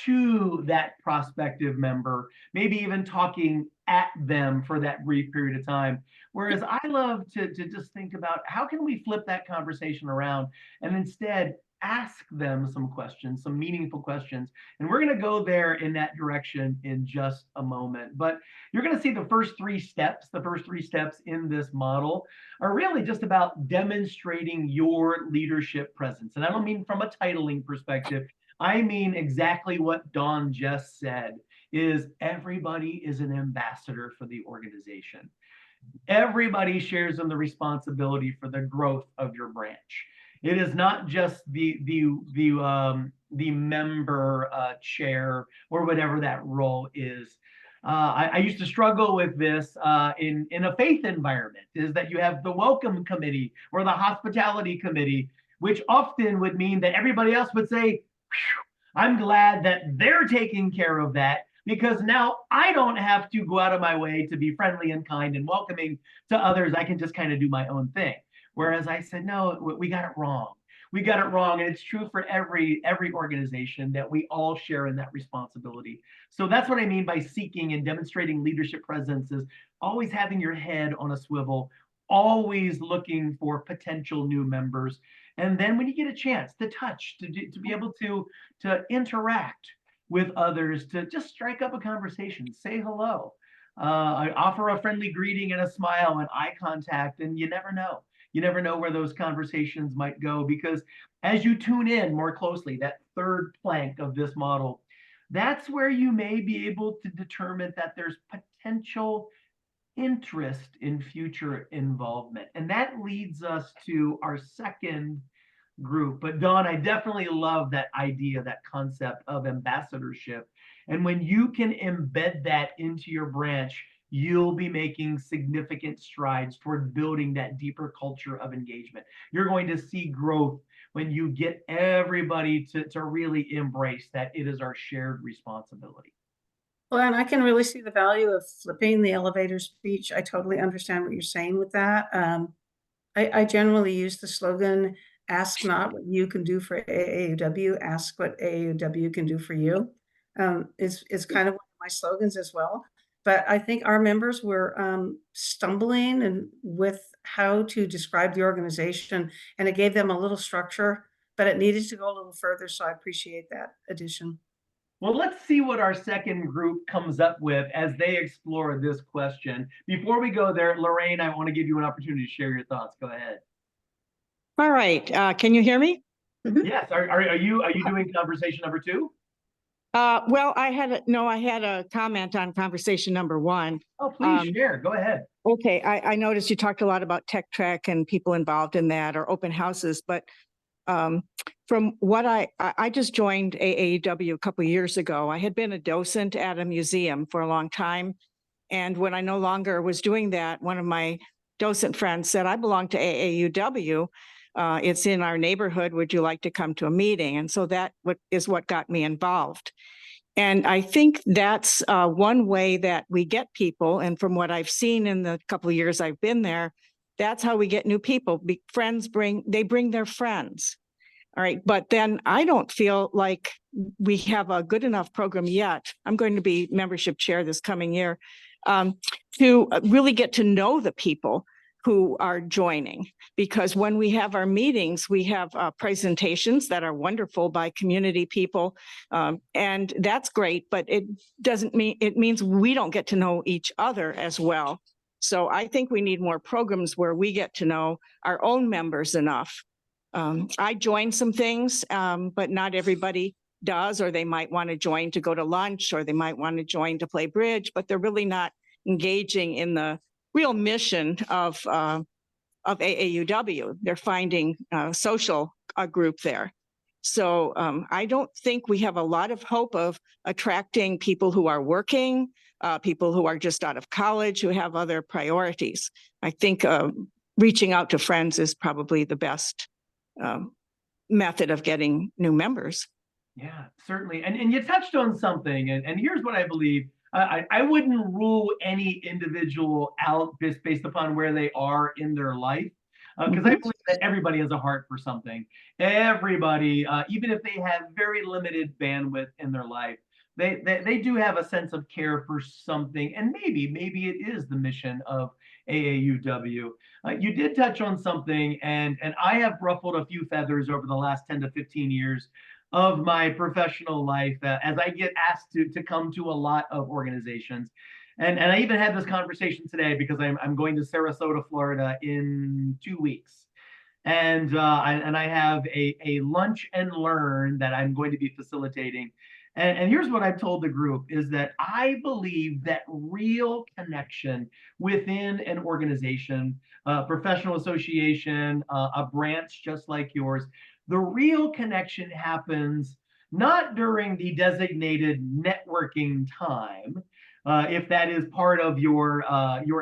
S5: to that prospective member, maybe even talking at them for that brief period of time. Whereas I love to just think about how can we flip that conversation around and instead ask them some questions, some meaningful questions. And we're going to go there in that direction in just a moment. But you're going to see the first three steps in this model are really just about demonstrating your leadership presence. And I don't mean from a titling perspective. I mean exactly what Dawn just said, is everybody is an ambassador for the organization. Everybody shares in the responsibility for the growth of your branch. It is not just the member chair or whatever that role is. I used to struggle with this in a faith environment, is that you have the welcome committee or the hospitality committee, which often would mean that everybody else would say, I'm glad that they're taking care of that, because now I don't have to go out of my way to be friendly and kind and welcoming to others. I can just kind of do my own thing. Whereas I said, no, we got it wrong. We got it wrong. And it's true for every organization that we all share in that responsibility. So that's what I mean by seeking and demonstrating leadership presence, is always having your head on a swivel, always looking for potential new members. And then when you get a chance to touch, to be able to interact with others, to just strike up a conversation, say hello, I offer a friendly greeting and a smile and eye contact, and you never know. You never know where those conversations might go, because as you tune in more closely, that third plank of this model, that's where you may be able to determine that there's potential interest in future involvement. And that leads us to our second group. But Dawn, I definitely love that idea, that concept of ambassadorship. And when you can embed that into your branch, you'll be making significant strides toward building that deeper culture of engagement. You're going to see growth when you get everybody to really embrace that it is our shared responsibility.
S8: Well, and I can really see the value of flipping the elevator speech. I totally understand what you're saying with that. I generally use the slogan, ask not what you can do for AAUW, ask what AAUW can do for you. Is kind of one of my slogans as well. But I think our members were stumbling and with how to describe the organization, and it gave them a little structure, but it needed to go a little further. So I appreciate that addition.
S5: Well, let's see what our second group comes up with as they explore this question. Before we go there, Lorraine, I want to give you an opportunity to share your thoughts. Go ahead.
S1: All right, can you hear me?
S5: Yes. Are you doing conversation number 2?
S1: Well, I had a comment on conversation number 1.
S5: Oh, please share. Go ahead.
S1: Okay, I noticed you talked a lot about Tech Track and people involved in that or open houses, but from what I just joined AAUW a couple of years ago. I had been a docent at a museum for a long time. And when I no longer was doing that, one of my docent friends said, I belong to AAUW. It's in our neighborhood. Would you like to come to a meeting? And so that is what got me involved. And I think that's one way that we get people. And from what I've seen in the couple of years I've been there, that's how we get new people. Friends bring their friends. All right. But then I don't feel like we have a good enough program yet. I'm going to be membership chair this coming year to really get to know the people who are joining, because when we have our meetings, we have presentations that are wonderful by community people, and that's great, but it means we don't get to know each other as well. So I think we need more programs where we get to know our own members enough. I joined some things, but not everybody does, or they might want to join to go to lunch, or they might want to join to play bridge, but they're really not engaging in the real mission of AAUW. They're finding a social group there. So I don't think we have a lot of hope of attracting people who are working, people who are just out of college, who have other priorities. I think reaching out to friends is probably the best method of getting new members.
S5: Yeah, certainly. And you touched on something, and here's what I believe. I wouldn't rule any individual out based upon where they are in their life, because I believe that everybody has a heart for something. Everybody, even if they have very limited bandwidth in their life, they do have a sense of care for something, and maybe it is the mission of AAUW. You did touch on something, and I have ruffled a few feathers over the last 10 to 15 years of my professional life as I get asked to come to a lot of organizations. And I even had this conversation today because I'm going to Sarasota, Florida in 2 weeks. And I have a lunch and learn that I'm going to be facilitating. And here's what I've told the group is that I believe that real connection within an organization, professional association, a branch just like yours, the real connection happens not during the designated networking time, if that is part of your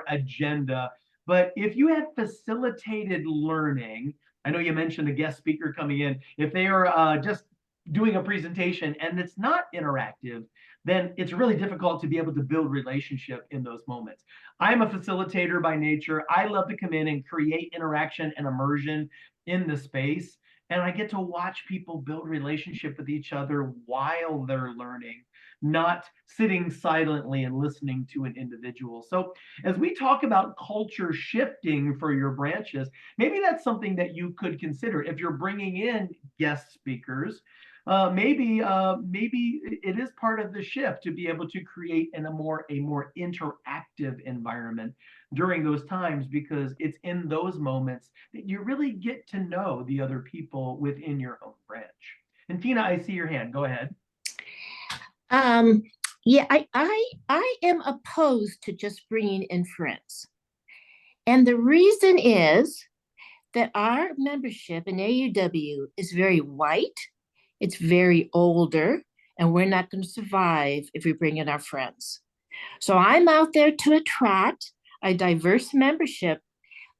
S5: agenda, but if you have facilitated learning. I know you mentioned a guest speaker coming in. If they are just doing a presentation and it's not interactive, then it's really difficult to be able to build relationship in those moments. I'm a facilitator by nature. I love to come in and create interaction and immersion in the space. And I get to watch people build relationship with each other while they're learning, not sitting silently and listening to an individual. So as we talk about culture shifting for your branches, maybe that's something that you could consider. If you're bringing in guest speakers, maybe it is part of the shift to be able to create a more interactive environment during those times, because it's in those moments that you really get to know the other people within your own branch. And Tina, I see your hand. Go ahead.
S6: Yeah, I am opposed to just bringing in friends. And the reason is that our membership in AUW is very white, it's very older, and we're not going to survive if we bring in our friends. So I'm out there to attract a diverse membership.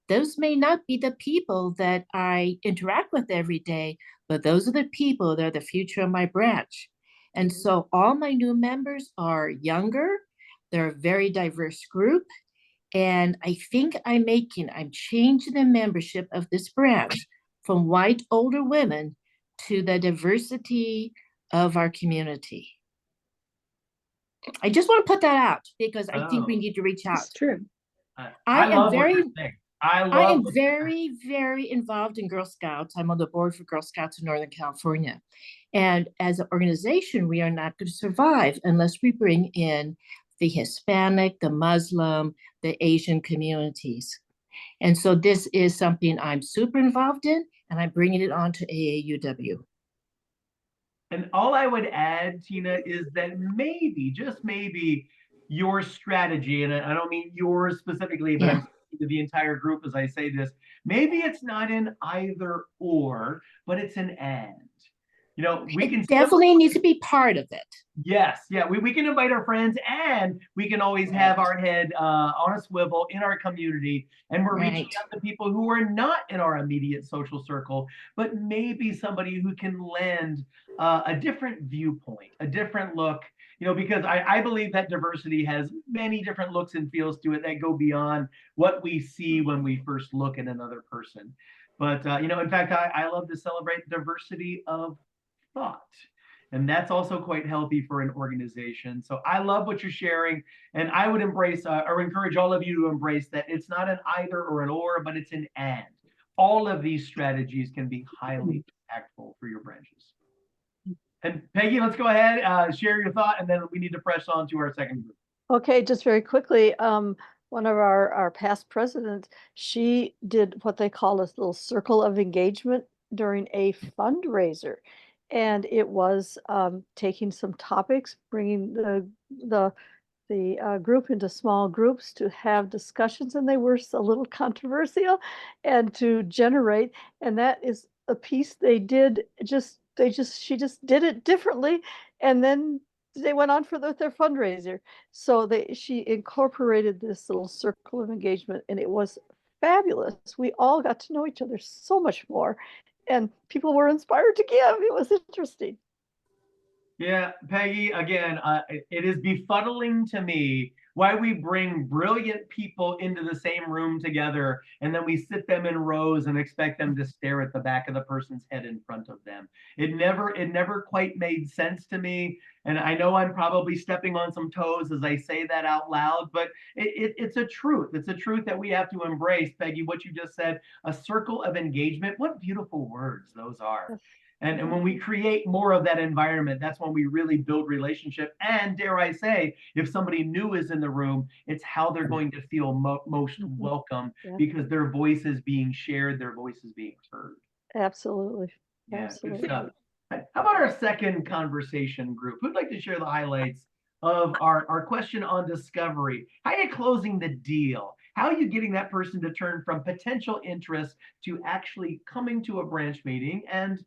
S6: Those may not be the people that I interact with every day, but those are the people that are the future of my branch. And so all my new members are younger. They're a very diverse group. And I think I'm changing the membership of this branch from white older women to the diversity of our community. I just want to put that out because I think we need to reach out.
S1: It's true.
S5: I
S6: am
S5: love what
S6: very,
S5: you're saying. I
S6: am
S5: love
S6: very, very involved in Girl Scouts. I'm on the board for Girl Scouts in Northern California. And as an organization, we are not going to survive unless we bring in the Hispanic, the Muslim, the Asian communities. And so this is something I'm super involved in, and I'm bringing it on to AAUW.
S5: And all I would add, Tina, is that maybe, just maybe, your strategy, and I don't mean yours specifically, but I'm speaking to the entire group as I say this, maybe it's not an either or, but it's an and. You know, we can
S6: definitely need to be part of it.
S5: Yes, yeah, we can invite our friends, and we can always have our head on a swivel in our community, and we're reaching out to people who are not in our immediate social circle, but maybe somebody who can lend a different viewpoint, a different look, you know, because I believe that diversity has many different looks and feels to it that go beyond what we see when we first look at another person. But, you know, in fact, I love to celebrate diversity of thought. And that's also quite healthy for an organization. So I love what you're sharing. And I would embrace or encourage all of you to embrace that it's not an either or an or, but it's an and. All of these strategies can be highly impactful for your branches. And Peggy, let's go ahead, share your thought, and then we need to press on to our second group.
S4: Okay, just very quickly, one of our past presidents, she did what they call a little circle of engagement during a fundraiser. And it was taking some topics, bringing the group into small groups to have discussions, and they were a little controversial, and to generate. And that is a piece they did. She just did it differently, and then they went on for their fundraiser. So she incorporated this little circle of engagement, and it was fabulous. We all got to know each other so much more, and people were inspired to give. It was interesting.
S5: Yeah, Peggy, again, it is befuddling to me why we bring brilliant people into the same room together and then we sit them in rows and expect them to stare at the back of the person's head in front of them. It never quite made sense to me. And I know I'm probably stepping on some toes as I say that out loud, but it's a truth. It's a truth that we have to embrace. Peggy, what you just said, a circle of engagement, what beautiful words those are. And when we create more of that environment, that's when we really build relationship. And dare I say, if somebody new is in the room, it's how they're going to feel most welcome because their voice is being shared, their voice is being heard.
S4: Absolutely.
S5: Yeah,
S4: Absolutely.
S5: good stuff. How about our second conversation group? Who'd like to share the highlights of our question on discovery? How are you closing the deal? How are you getting that person to turn from potential interest to actually coming to a branch meeting and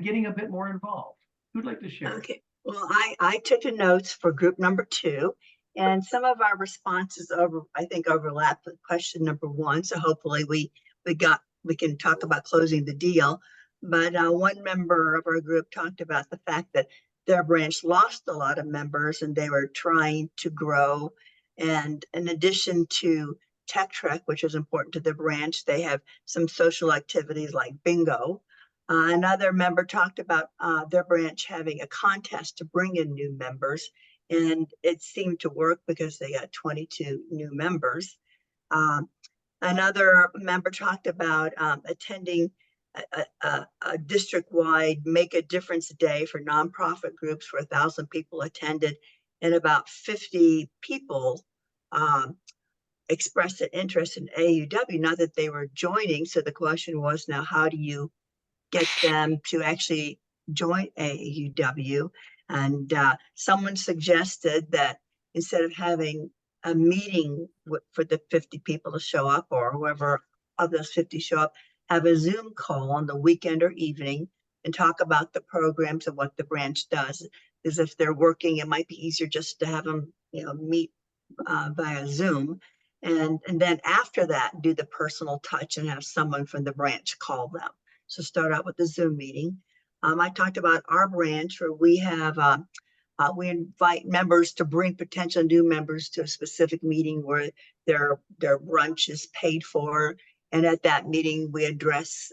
S5: getting a bit more involved? Who'd like to share?
S2: Okay, well, I took the notes for group number 2, and some of our responses I think overlap with question number 1. So hopefully we can talk about closing the deal. But one member of our group talked about the fact that their branch lost a lot of members and they were trying to grow. And in addition to Tech Trek, which is important to the branch, they have some social activities like bingo. Another member talked about their branch having a contest to bring in new members, and it seemed to work because they got 22 new members. Another member talked about attending a district-wide Make a Difference Day for nonprofit groups where 1,000 people attended, and about 50 people expressed an interest in AUW, not that they were joining. So the question was, now how do you get them to actually join AUW? And someone suggested that instead of having a meeting for the 50 people to show up, or whoever of those 50 show up, have a Zoom call on the weekend or evening and talk about the programs and what the branch does. Because if they're working, it might be easier just to have them, meet via Zoom. And then after that, do the personal touch and have someone from the branch call them. So start out with the Zoom meeting. I talked about our branch where we have We invite members to bring potential new members to a specific meeting where their brunch is paid for. And at that meeting, we address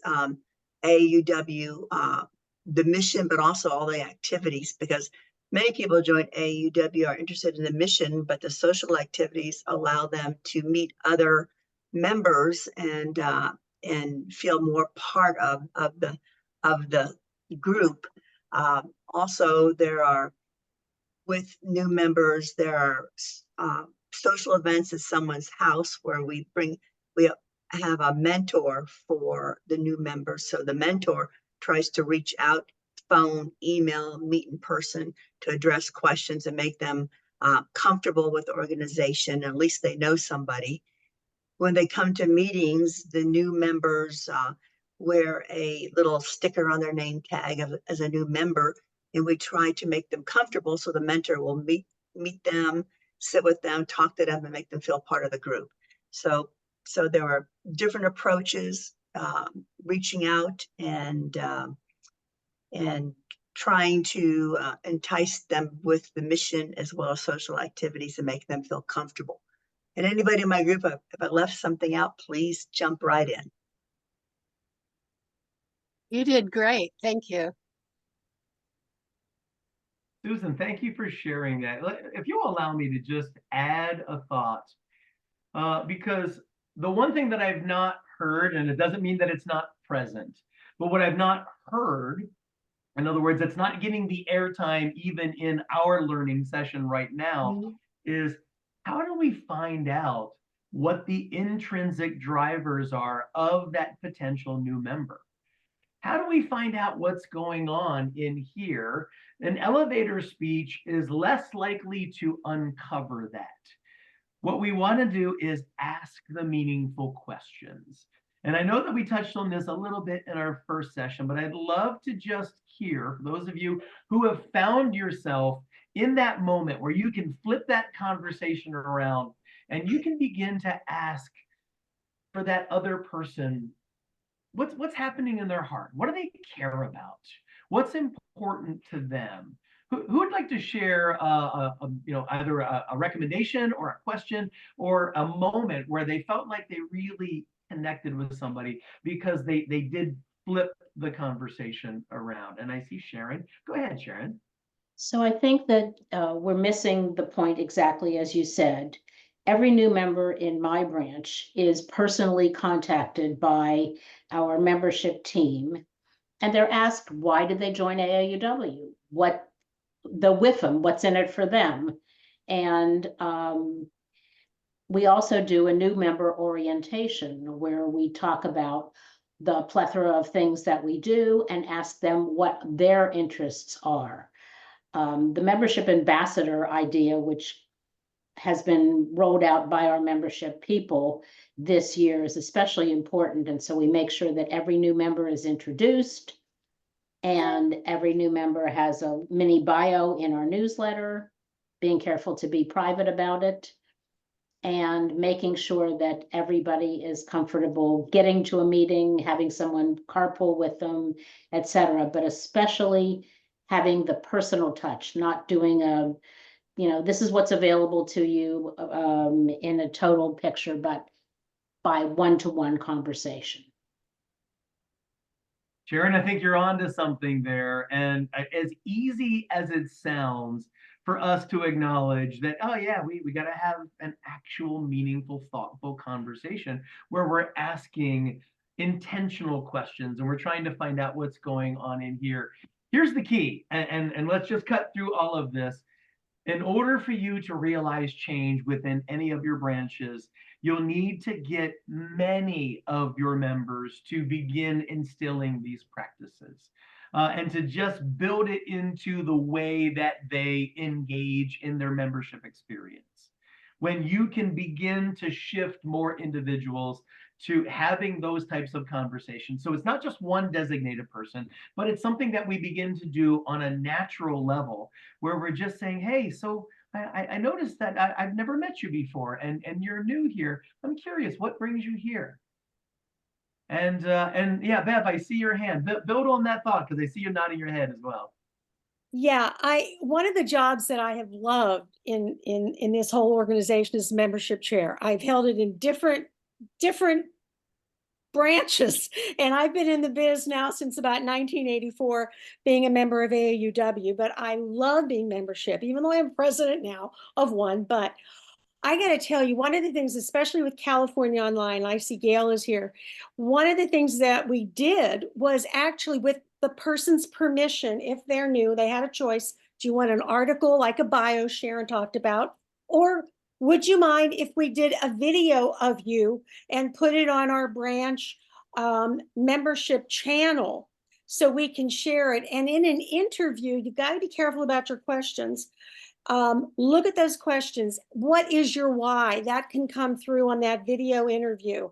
S2: AUW, the mission, but also all the activities, because many people join AUW are interested in the mission, but the social activities allow them to meet other members and feel more part of the group. Also, with new members, there are social events at someone's house where we have a mentor for the new members. So the mentor tries to reach out, phone, email, meet in person to address questions and make them comfortable with the organization. At least they know somebody. When they come to meetings, the new members wear a little sticker on their name tag as a new member, and we try to make them comfortable so the mentor will meet them, sit with them, talk to them, and make them feel part of the group. So there are different approaches, reaching out and trying to entice them with the mission as well as social activities and make them feel comfortable. And anybody in my group, if I left something out, please jump right in.
S12: You did great. Thank you.
S5: Susan, thank you for sharing that. If you'll allow me to just add a thought, because the one thing that I've not heard, and it doesn't mean that it's not present, but what I've not heard, in other words, it's not getting the airtime even in our learning session right now, is how do we find out what the intrinsic drivers are of that potential new member? How do we find out what's going on in here? An elevator speech is less likely to uncover that. What we want to do is ask the meaningful questions. And I know that we touched on this a little bit in our first session, but I'd love to just hear, for those of you who have found yourself in that moment where you can flip that conversation around and you can begin to ask for that other person, what's happening in their heart? What do they care about? What's important to them? Who would like to share either a recommendation or a question or a moment where they felt like they really connected with somebody because they did flip the conversation around? And I see Sharon. Go ahead, Sharon.
S6: So I think that we're missing the point exactly as you said. Every new member in my branch is personally contacted by our membership team, and they're asked, why did they join AAUW? What the WIFM, what's in it for them? And we also do a new member orientation where we talk about the plethora of things that we do and ask them what their interests are. The membership ambassador idea, which has been rolled out by our membership people this year, is especially important. And so we make sure that every new member is introduced and every new member has a mini bio in our newsletter, being careful to be private about it, and making sure that everybody is comfortable getting to a meeting, having someone carpool with them, etc. But especially having the personal touch, not doing this is what's available to you in a total picture, but by one-to-one conversation.
S5: Sharon, I think you're onto something there. And as easy as it sounds for us to acknowledge that, oh yeah, we got to have an actual meaningful, thoughtful conversation where we're asking intentional questions and we're trying to find out what's going on in here. Here's the key, and let's just cut through all of this. In order for you to realize change within any of your branches, you'll need to get many of your members to begin instilling these practices and to just build it into the way that they engage in their membership experience. When you can begin to shift more individuals to having those types of conversations. So it's not just one designated person, but it's something that we begin to do on a natural level where we're just saying, hey, so I noticed that I've never met you before and you're new here. I'm curious, what brings you here? And yeah, Bev, I see your hand. Build on that thought because I see you nodding your head as well.
S7: Yeah, one of the jobs that I have loved in this whole organization is membership chair. I've held it in different branches, and I've been in the biz now since about 1984, being a member of AAUW. But I love being membership, even though I'm president now of one. But I got to tell you, one of the things, especially with California Online, I see Gail is here. One of the things that we did was actually, with the person's permission, if they're new, they had a choice. Do you want an article like a bio Sharon talked about? Or would you mind if we did a video of you and put it on our branch membership channel so we can share it? And in an interview, you got to be careful about your questions. Look at those questions. What is your why? That can come through on that video interview.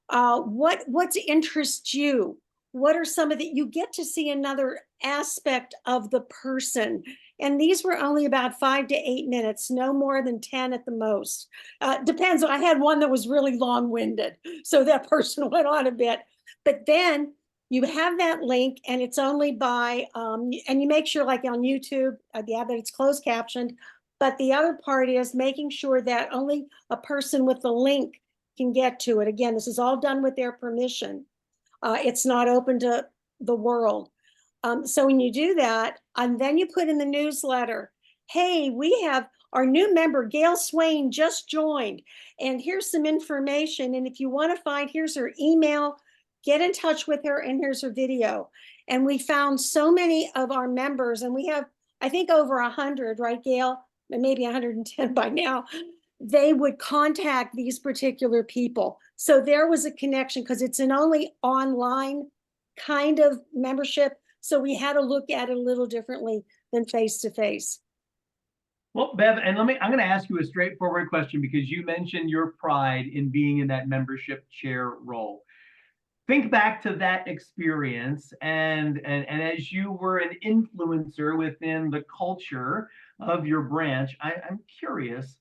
S7: What interests you? What are some of the, you get to see another aspect of the person. And these were only about 5 to 8 minutes, no more than 10 at the most. Depends. I had one that was really long-winded, so that person went on a bit. But then you have that link, and it's only by, and you make sure, like on YouTube, yeah, that it's closed captioned. But the other part is making sure that only a person with the link can get to it. Again, this is all done with their permission. It's not open to the world. So when you do that, and then you put in the newsletter, hey, we have our new member, Gail Swain, just joined, and here's some information. And if you want to find, here's her email, get in touch with her, and here's her video. And we found so many of our members, and we have, I think, over 100, right, Gail? Maybe 110 by now. They would contact these particular people. So there was a connection, because it's an only online kind of membership. So we had to look at it a little differently than face-to-face.
S5: Well, Bev, and I'm going to ask you a straightforward question, because you mentioned your pride in being in that membership chair role. Think back to that experience, and as you were an influencer within the culture of your branch, I'm curious,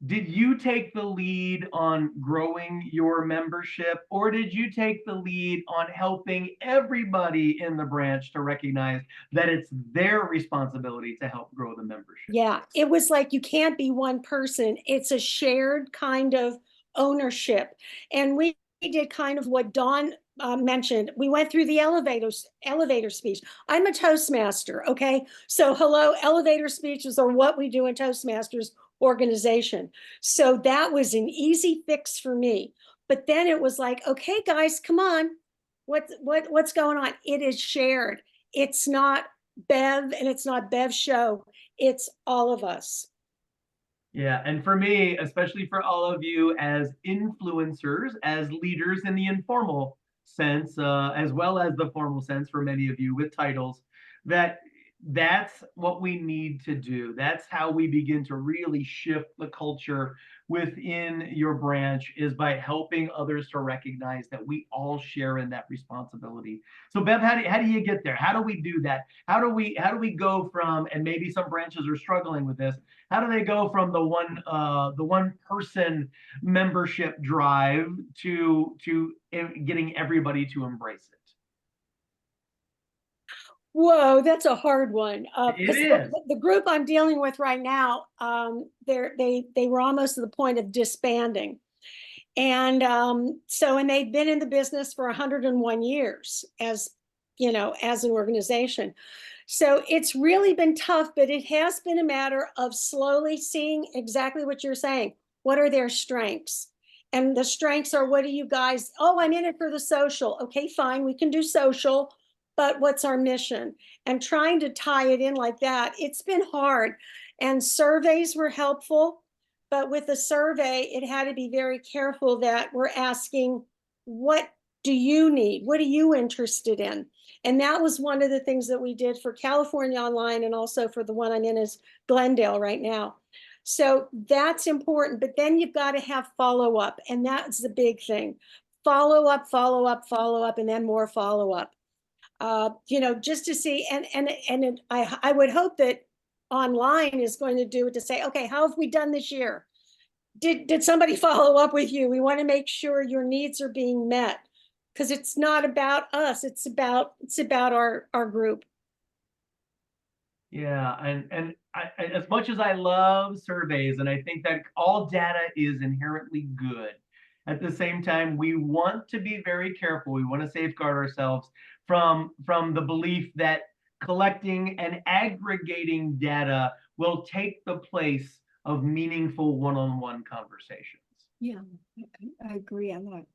S5: did you take the lead on growing your membership, or did you take the lead on helping everybody in the branch to recognize that it's their responsibility to help grow the membership?
S7: Yeah, it was like, you can't be one person. It's a shared kind of ownership. And we did kind of what Dawn mentioned. We went through the elevator speech. I'm a Toastmaster, okay? So hello, elevator speeches are what we do in Toastmasters organization. So that was an easy fix for me. But then it was like, okay, guys, come on. What's going on? It is shared. It's not Bev, and it's not Bev's show. It's all of us.
S5: Yeah, and for me, especially for all of you as influencers, as leaders in the informal sense, as well as the formal sense for many of you with titles, that's what we need to do. That's how we begin to really shift the culture within your branch, is by helping others to recognize that we all share in that responsibility. So Bev, how do you get there? How do we do that? How do we go from, and maybe some branches are struggling with this, how do they go from the one person membership drive to getting everybody to embrace it?
S7: Whoa, that's a hard one.
S5: It is.
S7: The group I'm dealing with right now, they were almost to the point of disbanding. And and they've been in the business for 101 years as, as an organization. So it's really been tough, but it has been a matter of slowly seeing exactly what you're saying. What are their strengths? And the strengths are, what do you guys, oh, I'm in it for the social. Okay, fine, we can do social, but what's our mission? And trying to tie it in like that, it's been hard. And surveys were helpful, but with the survey, it had to be very careful that we're asking, what do you need? What are you interested in? And that was one of the things that we did for California Online, and also for the one I'm in is Glendale right now. So that's important, but then you've got to have follow-up, and that's the big thing. Follow-up, follow-up, follow-up, and then more follow-up. Just to see, and I would hope that online is going to do it to say, okay, how have we done this year? Did somebody follow up with you? We want to make sure your needs are being met, because it's not about us. It's about our group.
S5: Yeah, and as much as I love surveys, and I think that all data is inherently good, at the same time, we want to be very careful. We want to safeguard ourselves from the belief that collecting and aggregating data will take the place of meaningful one-on-one conversations.
S7: Yeah, I agree on that.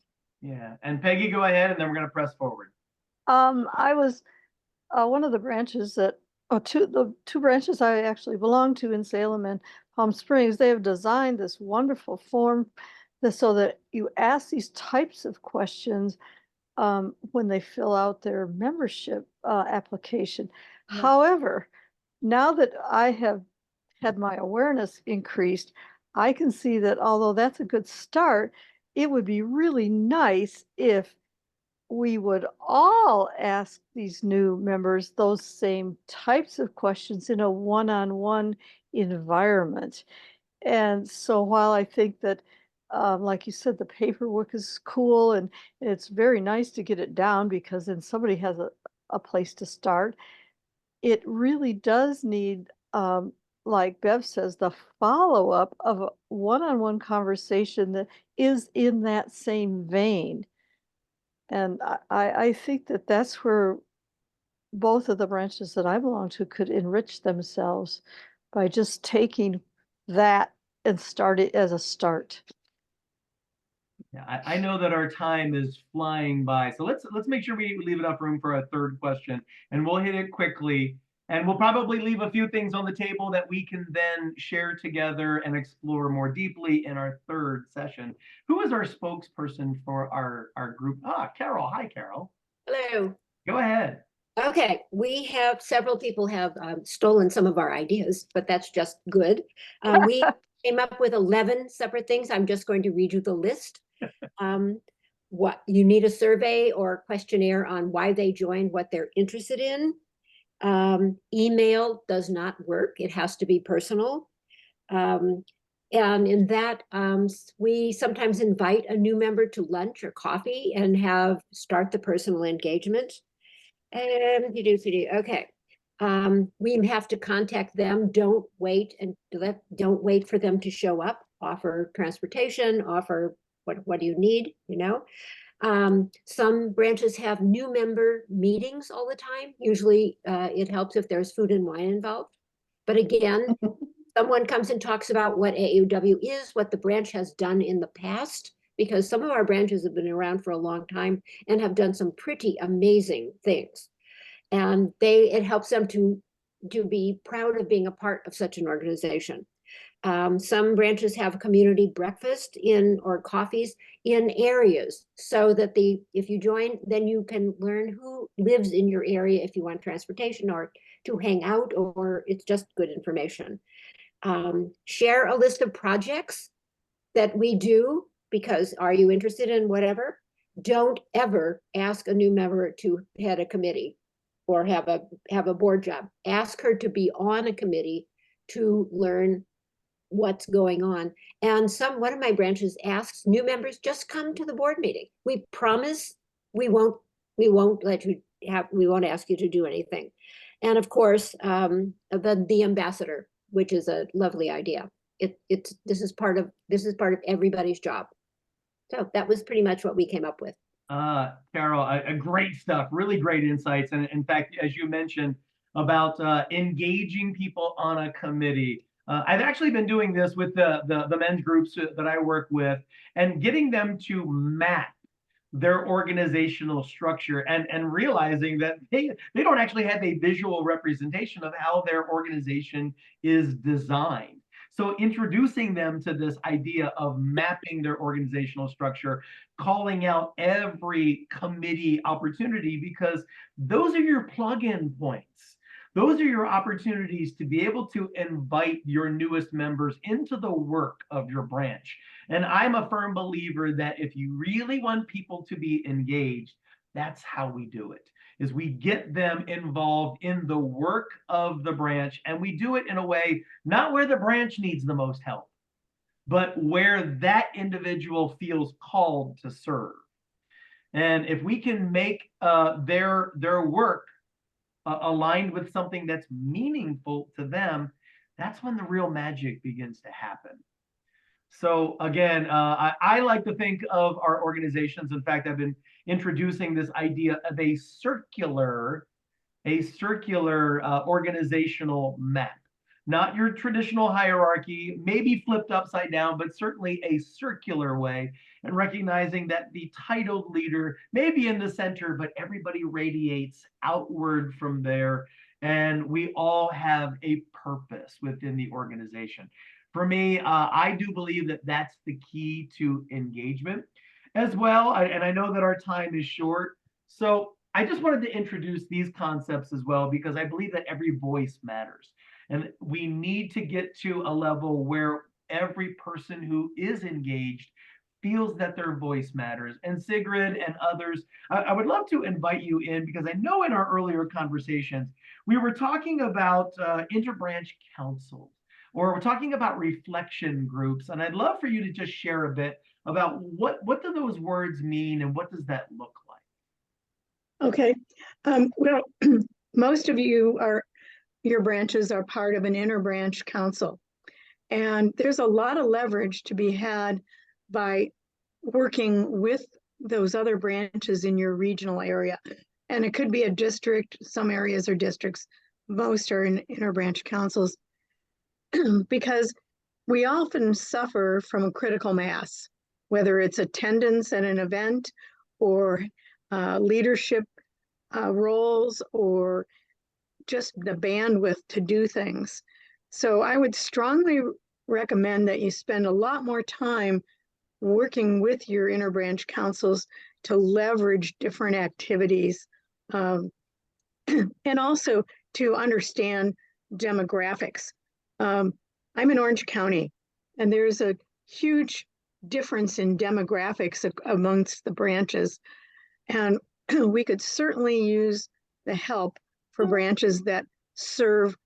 S5: Yeah, and Peggy, go ahead, and then we're going to press forward.
S4: I was one of the branches that, the two branches I actually belong to in Salem and Palm Springs, they have designed this wonderful form so that you ask these types of questions when they fill out their membership application.
S7: Yeah.
S4: However, now that I have had my awareness increased, I can see that although that's a good start, it would be really nice if we would all ask these new members those same types of questions in a one-on-one environment. And so while I think that, like you said, the paperwork is cool and it's very nice to get it down because then somebody has a place to start, it really does need, like Bev says, the follow-up of a one-on-one conversation that is in that same vein. And I think that that's where both of the branches that I belong to could enrich themselves by just taking that and start it as a start.
S5: Yeah, I know that our time is flying by, so let's make sure we leave enough room for a third question, and we'll hit it quickly. And we'll probably leave a few things on the table that we can then share together and explore more deeply in our third session. Who is our spokesperson for our group? Carol. Hi, Carol.
S13: Hello.
S5: Go ahead.
S13: Okay, we have several people have stolen some of our ideas, but that's just good. We came up with 11 separate things. I'm just going to read you the list. What you need a survey or questionnaire on why they joined, what they're interested in. Email does not work. It has to be personal. And in that, we sometimes invite a new member to lunch or coffee and start the personal engagement. And okay. We have to contact them. Don't wait for them to show up. Offer transportation, offer what do you need, you know? Some branches have new member meetings all the time. Usually it helps if there's food and wine involved. But again, someone comes and talks about what AUW is, what the branch has done in the past, because some of our branches have been around for a long time and have done some pretty amazing things. And it helps them to be proud of being a part of such an organization. Some branches have community breakfast or coffees in areas so that if you join, then you can learn who lives in your area if you want transportation or to hang out, or it's just good information. Share a list of projects that we do, because are you interested in whatever? Don't ever ask a new member to head a committee or have a board job. Ask her to be on a committee to learn what's going on. And one of my branches asks new members, just come to the board meeting. We promise we won't ask you to do anything. And of course, the ambassador, which is a lovely idea. This is part of everybody's job. So that was pretty much what we came up with.
S5: Carol, a great stuff, really great insights. And in fact, as you mentioned about engaging people on a committee, I've actually been doing this with the men's groups that I work with and getting them to map their organizational structure and realizing that they don't actually have a visual representation of how their organization is designed. So introducing them to this idea of mapping their organizational structure, calling out every committee opportunity, because those are your plug-in points. Those are your opportunities to be able to invite your newest members into the work of your branch. And I'm a firm believer that if you really want people to be engaged, that's how we do it, is we get them involved in the work of the branch, and we do it in a way, not where the branch needs the most help, but where that individual feels called to serve. And if we can make their work aligned with something that's meaningful to them, that's when the real magic begins to happen. So again, I like to think of our organizations. In fact, I've been introducing this idea of a circular organizational map. Not your traditional hierarchy, maybe flipped upside down, but certainly a circular way, and recognizing that the titled leader may be in the center, but everybody radiates outward from there, and we all have a purpose within the organization. For me, I do believe that that's the key to engagement as well. And I know that our time is short. So I just wanted to introduce these concepts as well, because I believe that every voice matters. And we need to get to a level where every person who is engaged feels that their voice matters. And Sigrid and others, I would love to invite you in, because I know in our earlier conversations, we were talking about interbranch councils, or we're talking about reflection groups. And I'd love for you to just share a bit about what do those words mean and what does that look like?
S1: Okay. Well, most of your branches are part of an interbranch council. And there's a lot of leverage to be had by working with those other branches in your regional area. And it could be a district, some areas are districts, most are in interbranch councils, because we often suffer from a critical mass, whether it's attendance at an event or leadership roles or just the bandwidth to do things. So I would strongly recommend that you spend a lot more time working with your interbranch councils to leverage different activities, and also to understand demographics. I'm in Orange County, and there's a huge difference in demographics amongst the branches. And we could certainly use the help for branches that serve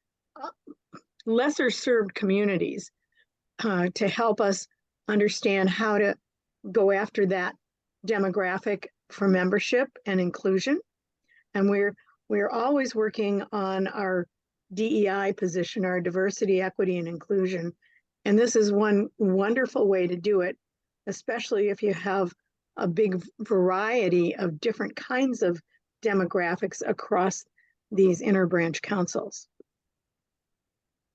S1: lesser served communities to help us understand how to go after that demographic for membership and inclusion. And we're always working on our DEI position, our diversity, equity, and inclusion. And this is one wonderful way to do it, especially if you have a big variety of different kinds of demographics across these interbranch councils.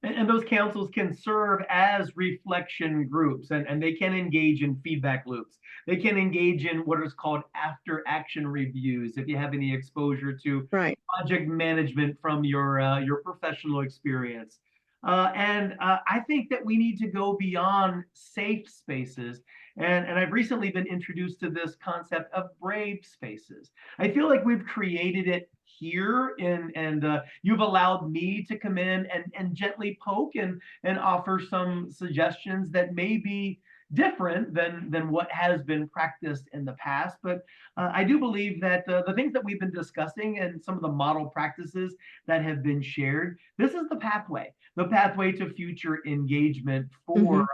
S5: And those councils can serve as reflection groups, and they can engage in feedback loops. They can engage in what is called after action reviews, if you have any exposure to project management from your professional experience. I think that we need to go beyond safe spaces. And I've recently been introduced to this concept of brave spaces. I feel like we've created it here, and you've allowed me to come in and gently poke and offer some suggestions that may be different than what has been practiced in the past. But I do believe that the things that we've been discussing and some of the model practices that have been shared, this is the pathway to future engagement for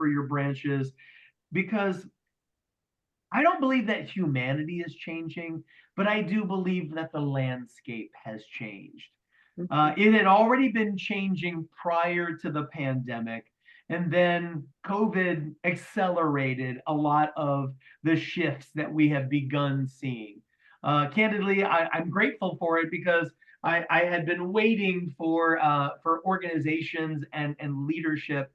S5: your branches. Because I don't believe that humanity is changing, but I do believe that the landscape has changed. It had already been changing prior to the pandemic, and then COVID accelerated a lot of the shifts that we have begun seeing. Candidly, I'm grateful for it, because I had been waiting for organizations and leadership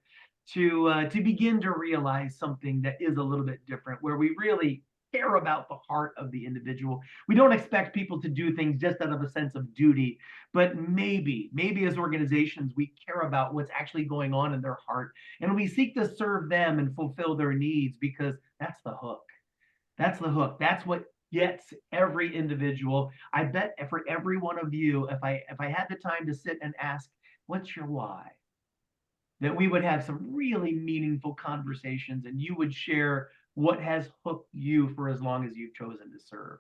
S5: to begin to realize something that is a little bit different, where we really care about the heart of the individual. We don't expect people to do things just out of a sense of duty, but maybe as organizations, we care about what's actually going on in their heart, and we seek to serve them and fulfill their needs, because that's the hook. That's the hook. That's what gets every individual. I bet for every one of you, if I had the time to sit and ask, what's your why? That we would have some really meaningful conversations, and you would share what has hooked you for as long as you've chosen to serve.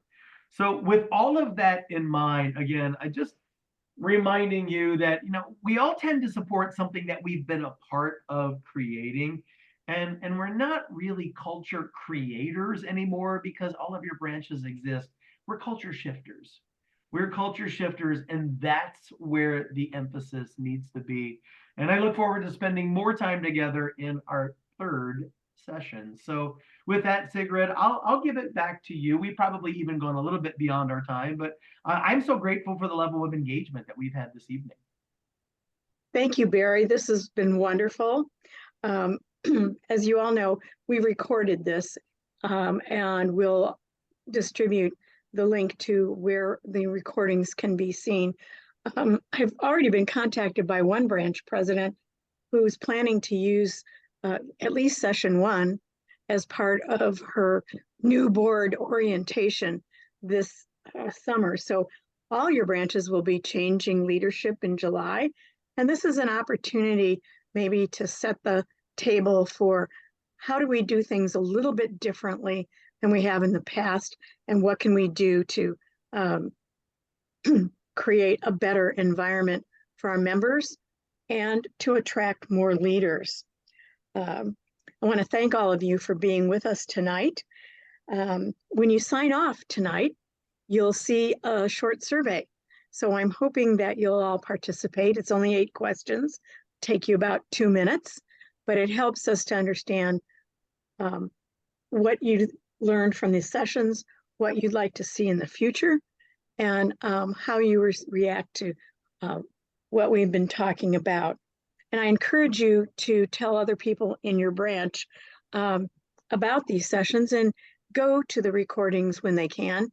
S5: So with all of that in mind, again, I just reminding you that, we all tend to support something that we've been a part of creating, and we're not really culture creators anymore, because all of your branches exist. We're culture shifters. We're culture shifters, and that's where the emphasis needs to be. And I look forward to spending more time together in our third session. So with that, Sigrid, I'll give it back to you. We've probably even gone a little bit beyond our time, but I'm so grateful for the level of engagement that we've had this evening.
S1: Thank you, Barry. This has been wonderful. As you all know, we recorded this and we'll distribute the link to where the recordings can be seen. I've already been contacted by one branch president who's planning to use at least session 1 as part of her new board orientation this summer. So all your branches will be changing leadership in July. And this is an opportunity maybe to set the table for how do we do things a little bit differently than we have in the past, and what can we do to create a better environment for our members and to attract more leaders. I want to thank all of you for being with us tonight. When you sign off tonight, you'll see a short survey. So I'm hoping that you'll all participate. It's only 8 questions, take you about 2 minutes, but it helps us to understand what you learned from these sessions, what you'd like to see in the future, and how you react to what we've been talking about. And I encourage you to tell other people in your branch about these sessions and go to the recordings when they can.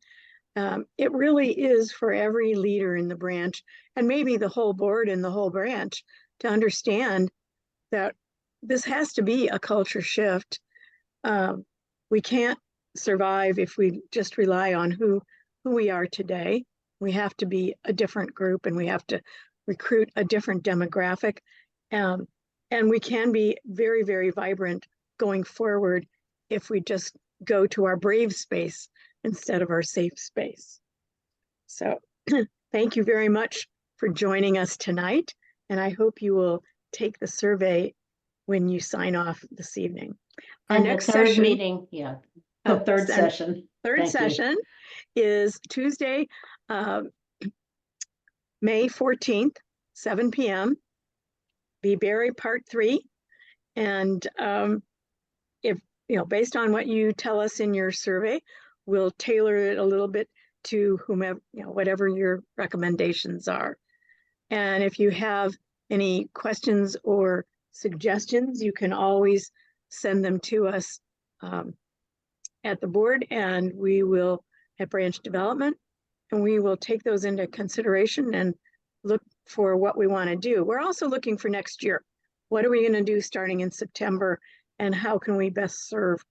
S1: It really is for every leader in the branch, and maybe the whole board and the whole branch, to understand that this has to be a culture shift. We can't survive if we just rely on who we are today. We have to be a different group, and we have to recruit a different demographic. And we can be very, very vibrant going forward if we just go to our brave space instead of our safe space. So thank you very much for joining us tonight. And I hope you will take the survey when you sign off this evening. Our
S14: And
S1: next
S14: the third
S1: session,
S14: meeting, the third
S1: and
S14: session.
S1: third
S14: Thank you.
S1: session is Tuesday, May 14th, 7 p.m. Be Barry Part 3. And if, based on what you tell us in your survey, we'll tailor it a little bit to whomever, whatever your recommendations are. And if you have any questions or suggestions, you can always send them to us at the board, and we will, at branch development, and we will take those into consideration and look for what we want to do. We're also looking for next year. What are we going to do starting in September, and how can we best serve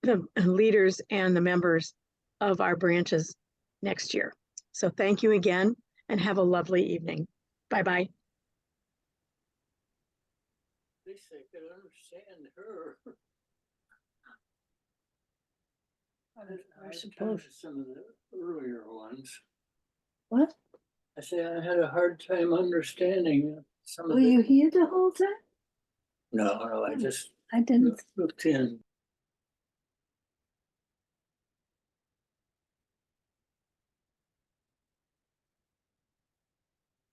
S1: the leaders and the members of our branches next year? So thank you again, and have a lovely evening. Bye-bye.
S15: At least I could understand her. I attended some of the earlier ones.
S10: What?
S15: I say I had a hard time understanding some of
S10: Were
S15: the.
S10: you here the whole time?
S15: No, I just
S10: I didn't.
S15: looked in.